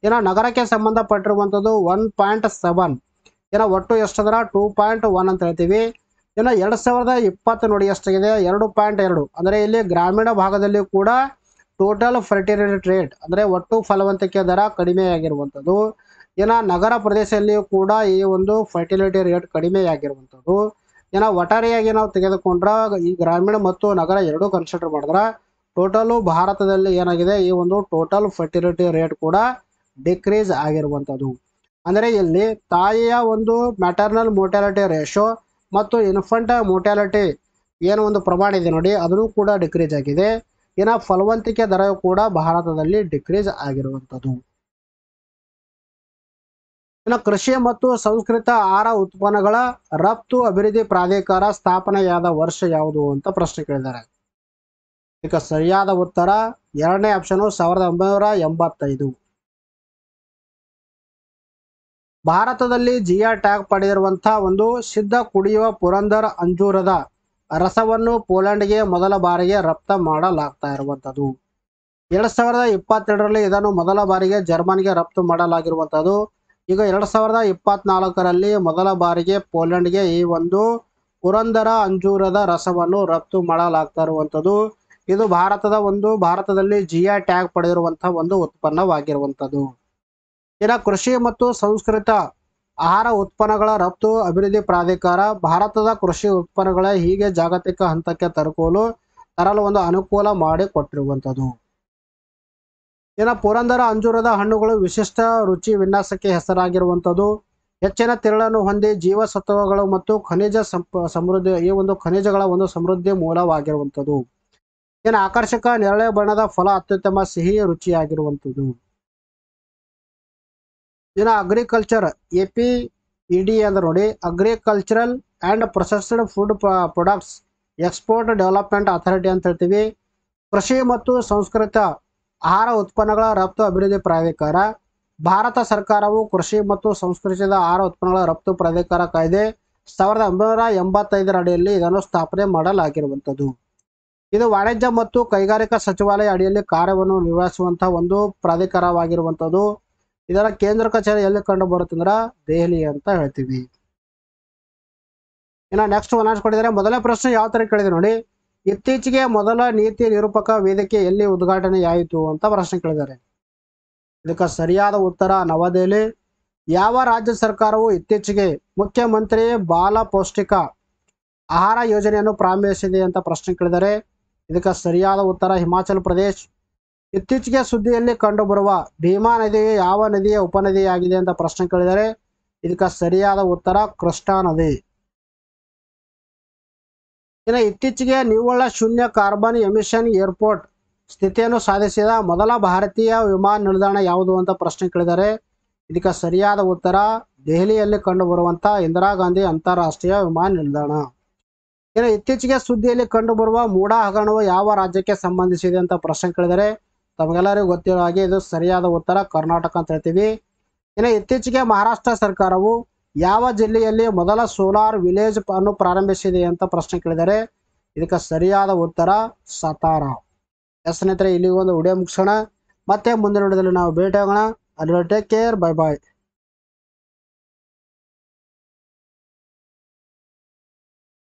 ಇನ್ನು ನಗರಕ್ಕೆ ಸಂಬಂಧಪಟ್ಟಿರುವಂಥದ್ದು 1.7. ಇನ್ನು ಒಟ್ಟು ಎಷ್ಟಂದ್ರೆ 2.1 ಅಂತ ಹೇಳ್ತೀವಿ. ಇನ್ನು 2020 ನೋಡಿ ಎಷ್ಟಾಗಿದೆ, 2.2. ಅಂದರೆ ಇಲ್ಲಿ ಗ್ರಾಮೀಣ ಭಾಗದಲ್ಲಿ ಕೂಡ ಟೋಟಲ್ ಫರ್ಟಿಲಿಟಿ ರೇಟ್ ಅಂದರೆ ಒಟ್ಟು ಫಲವಂತಿಕೆ ದರ ಕಡಿಮೆ ಆಗಿರುವಂಥದ್ದು. ಇನ್ನು ನಗರ ಪ್ರದೇಶದಲ್ಲಿಯೂ ಕೂಡ ಈ ಒಂದು ಫರ್ಟಿಲಿಟಿ ರೇಟ್ ಕಡಿಮೆ ಆಗಿರುವಂಥದ್ದು. ಇನ್ನು ಒಟ್ಟಾರೆಯಾಗಿ ನಾವು ತೆಗೆದುಕೊಂಡ್ರೆ ಈ ಗ್ರಾಮೀಣ ಮತ್ತು ನಗರ ಎರಡೂ ಕನ್ಸಿಡರ್ ಮಾಡಿದ್ರೆ ಟೋಟಲು ಭಾರತದಲ್ಲಿ ಏನಾಗಿದೆ, ಈ ಒಂದು ಟೋಟಲ್ ಫರ್ಟಿಲಿಟಿ ರೇಟ್ ಕೂಡ ಡಿಕ್ರೀಸ್ ಆಗಿರುವಂಥದ್ದು. ಅಂದರೆ ಇಲ್ಲಿ ತಾಯಿಯ ಒಂದು ಮ್ಯಾಟರ್ನಲ್ ಮೋರ್ಟಾಲಿಟಿ ರೇಷೋ ಮತ್ತು ಇನ್ಫಂಟ್ ಮೋರ್ಟಾಲಿಟಿ ಏನು ಒಂದು ಪ್ರಮಾಣ ಇದೆ ನೋಡಿ ಅದನ್ನು ಕೂಡ ಡಿಕ್ರೀಸ್ ಆಗಿದೆ. ಇನ್ನು ಫಲವಂತಿಕೆ ದರ ಕೂಡ ಭಾರತದಲ್ಲಿ ಡಿಕ್ರೀಸ್ ಆಗಿರುವಂಥದ್ದು. ಇನ್ನು ಕೃಷಿ ಮತ್ತು ಸಂಸ್ಕೃತ ಆಹಾರ ಉತ್ಪನ್ನಗಳ ರಫ್ತು ಅಭಿವೃದ್ಧಿ ಪ್ರಾಧಿಕಾರ ಸ್ಥಾಪನೆಯಾದ ವರ್ಷ ಯಾವುದು ಅಂತ ಪ್ರಶ್ನೆ ಕೇಳಿದ್ದಾರೆ. ಈಗ ಸರಿಯಾದ ಉತ್ತರ ಎರಡನೇ ಆಪ್ಷನ್ 1985. ಭಾರತದಲ್ಲಿ ಜಿಐ ಟ್ಯಾಗ್ ಪಡೆದಿರುವಂತಹ ಒಂದು ಸಿದ್ಧ ಕುಡಿಯುವ ಪುರಂದರ್ ಅಂಜೂರದ ರಸವನ್ನು ಪೋಲೆಂಡ್ಗೆ ಮೊದಲ ಬಾರಿಗೆ ರಫ್ತು ಮಾಡಲಾಗ್ತಾ ಇರುವಂಥದ್ದು. 2022ರಲ್ಲಿ ಇದನ್ನು ಮೊದಲ ಬಾರಿಗೆ ಜರ್ಮನಿಗೆ ರಫ್ತು ಮಾಡಲಾಗಿರುವಂಥದ್ದು. ಈಗ 2024ರಲ್ಲಿ ಮೊದಲ ಬಾರಿಗೆ ಪೋಲೆಂಡ್ಗೆ ಈ ಒಂದು ಪುರಂದರ ಅಂಜೂರದ ರಸವನ್ನು ರಫ್ತು ಮಾಡಲಾಗ್ತಾ ಇರುವಂಥದ್ದು. ಇದು ಭಾರತದಲ್ಲಿ ಜಿಐ ಟ್ಯಾಗ್ ಪಡೆದಿರುವಂತಹ ಒಂದು ಉತ್ಪನ್ನವಾಗಿರುವಂಥದ್ದು. ಇನ್ನು ಕೃಷಿ ಮತ್ತು ಸಂಸ್ಕೃತ ಆಹಾರ ಉತ್ಪನ್ನಗಳ ರಫ್ತು ಅಭಿವೃದ್ಧಿ ಪ್ರಾಧಿಕಾರ ಭಾರತದ ಕೃಷಿ ಉತ್ಪನ್ನಗಳ ಹೀಗೆ ಜಾಗತಿಕ ಹಂತಕ್ಕೆ ತರಲು ಒಂದು ಅನುಕೂಲ ಮಾಡಿ ಕೊಟ್ಟಿರುವಂಥದ್ದು. ಇನ್ನು ಪುರಂದರ ಅಂಜೂರದ ಹಣ್ಣುಗಳು ವಿಶಿಷ್ಟ ರುಚಿ ವಿನ್ಯಾಸಕ್ಕೆ ಹೆಸರಾಗಿರುವಂಥದ್ದು. ಹೆಚ್ಚಿನ ತಿರುಳನ್ನು ಹೊಂದಿ ಜೀವಸತ್ವಗಳು ಮತ್ತು ಸಮೃದ್ಧಿ ಈ ಒಂದು ಖನಿಜಗಳ ಒಂದು ಸಮೃದ್ಧಿ ಮೂಲವಾಗಿರುವಂಥದ್ದು. ಇನ್ನು ಆಕರ್ಷಕ ನೇರಳೆ ಬಣ್ಣದ ಫಲ ಅತ್ಯುತ್ತಮ ಸಿಹಿ ರುಚಿಯಾಗಿರುವಂಥದ್ದು. ಇನ್ನು ಅಗ್ರಿಕಲ್ಚರ್ APED ಅಂದ್ರೆ ನೋಡಿ agricultural and processed food products export development authority ಅಂತ ಹೇಳ್ತೀವಿ. ಕೃಷಿ ಮತ್ತು ಸಂಸ್ಕೃತ ಆಹಾರ ಉತ್ಪನ್ನಗಳ ರಫ್ತು ಅಭಿವೃದ್ಧಿ ಪ್ರಾಧಿಕಾರ ಭಾರತ ಸರ್ಕಾರವು ಕೃಷಿ ಮತ್ತು ಸಂಸ್ಕರಿಸಿದ ಆಹಾರ ಉತ್ಪನ್ನಗಳ ರಫ್ತು ಪ್ರಾಧಿಕಾರ ಕಾಯ್ದೆ 1985 ಅಡಿಯಲ್ಲಿ ಇದನ್ನು ಸ್ಥಾಪನೆ ಮಾಡಲಾಗಿರುವಂಥದ್ದು. ಇದು ವಾಣಿಜ್ಯ ಮತ್ತು ಕೈಗಾರಿಕಾ ಸಚಿವಾಲಯ ಅಡಿಯಲ್ಲಿ ಕಾರ್ಯವನ್ನು ನಿರ್ವಹಿಸುವಂತಹ ಒಂದು ಪ್ರಾಧಿಕಾರವಾಗಿರುವಂಥದ್ದು. ಇದರ ಕೇಂದ್ರ ಕಚೇರಿ ಎಲ್ಲಿ ಕಂಡು ಬರುತ್ತಂದ್ರೆ ದೆಹಲಿ ಅಂತ ಹೇಳ್ತೀವಿ. ಇನ್ನು ನೆಕ್ಸ್ಟ್ ಕೊಟ್ಟಿದ್ದಾರೆ. ಮೊದಲನೇ ಪ್ರಶ್ನೆ ಯಾವ ತರ ಕೇಳಿದೆ ನೋಡಿ. ಇತ್ತೀಚೆಗೆ ಮೊದಲ ನೀತಿ ನಿರೂಪಕ ವೇದಿಕೆ ಎಲ್ಲಿ ಉದ್ಘಾಟನೆಯಾಯಿತು ಅಂತ ಪ್ರಶ್ನೆ ಕೇಳಿದ್ದಾರೆ. ಇದಕ್ಕೆ ಸರಿಯಾದ ಉತ್ತರ ನವದೆಹಲಿ. ಯಾವ ರಾಜ್ಯ ಸರ್ಕಾರವು ಇತ್ತೀಚೆಗೆ ಮುಖ್ಯಮಂತ್ರಿ ಬಾಲ ಪೌಷ್ಟಿಕ ಆಹಾರ ಯೋಜನೆಯನ್ನು ಪ್ರಾರಂಭಿಸಿದೆ ಅಂತ ಪ್ರಶ್ನೆ ಕೇಳಿದ್ದಾರೆ. ಇದಕ್ಕೆ ಸರಿಯಾದ ಉತ್ತರ ಹಿಮಾಚಲ ಪ್ರದೇಶ್. ಇತ್ತೀಚೆಗೆ ಸುದ್ದಿಯಲ್ಲಿ ಕಂಡುಬರುವ ಭೀಮಾ ನದಿಯು ಯಾವ ನದಿಯ ಉಪನದಿಯಾಗಿದೆ ಅಂತ ಪ್ರಶ್ನೆ ಕೇಳಿದ್ದಾರೆ. ಇದಕ್ಕೆ ಸರಿಯಾದ ಉತ್ತರ ಕೃಷ್ಣಾ ನದಿ. ಇನ್ನು ಇತ್ತೀಚೆಗೆ ನಿವ್ವಳ ಶೂನ್ಯ ಕಾರ್ಬನ್ ಎಮಿಷನ್ ಏರ್ಪೋರ್ಟ್ ಸ್ಥಿತಿಯನ್ನು ಸಾಧಿಸಿದ ಮೊದಲ ಭಾರತೀಯ ವಿಮಾನ ನಿಲ್ದಾಣ ಯಾವುದು ಅಂತ ಪ್ರಶ್ನೆ ಕೇಳಿದ್ದಾರೆ. ಇದಕ್ಕೆ ಸರಿಯಾದ ಉತ್ತರ ದೆಹಲಿಯಲ್ಲಿ ಕಂಡುಬರುವಂಥ ಇಂದಿರಾ ಗಾಂಧಿ ಅಂತಾರಾಷ್ಟ್ರೀಯ ವಿಮಾನ ನಿಲ್ದಾಣ. ಇನ್ನು ಇತ್ತೀಚೆಗೆ ಸುದ್ದಿಯಲ್ಲಿ ಕಂಡುಬರುವ ಮೂಡಾ ಹಗರಣವು ಯಾವ ರಾಜ್ಯಕ್ಕೆ ಸಂಬಂಧಿಸಿದೆ ಅಂತ ಪ್ರಶ್ನೆ ಕೇಳಿದರೆ ತಮಗೆಲ್ಲರಿಗೂ ಗೊತ್ತಿರೋ ಹಾಗೆ ಇದು ಸರಿಯಾದ ಉತ್ತರ ಕರ್ನಾಟಕ ಅಂತ ಹೇಳ್ತೀವಿ. ಇನ್ನು ಇತ್ತೀಚೆಗೆ ಮಹಾರಾಷ್ಟ್ರ ಸರ್ಕಾರವು ಯಾವ ಜಿಲ್ಲೆಯಲ್ಲಿ ಮೊದಲ ಸೋಲಾರ್ ವಿಲೇಜ್ ಅನ್ನು ಪ್ರಾರಂಭಿಸಿದೆ ಅಂತ ಪ್ರಶ್ನೆ ಕೇಳಿದರೆ ಇದಕ್ಕೆ ಸರಿಯಾದ ಉತ್ತರ ಸತಾರಾ. ಸ್ನೇಹಿತರೆ, ಇಲ್ಲಿಗೆ ಒಂದು ವಿಡಿಯೋ ಮುಗಿಸೋಣ. ಮತ್ತೆ ಮುಂದಿನ ವಿಡಿಯೋದಲ್ಲಿ ನಾವು ಭೇಟಿಯಾಗೋಣ. ಅಲ್ಲಿ ಟೇಕ್ ಕೇರ್, ಬೈ ಬಾಯ್.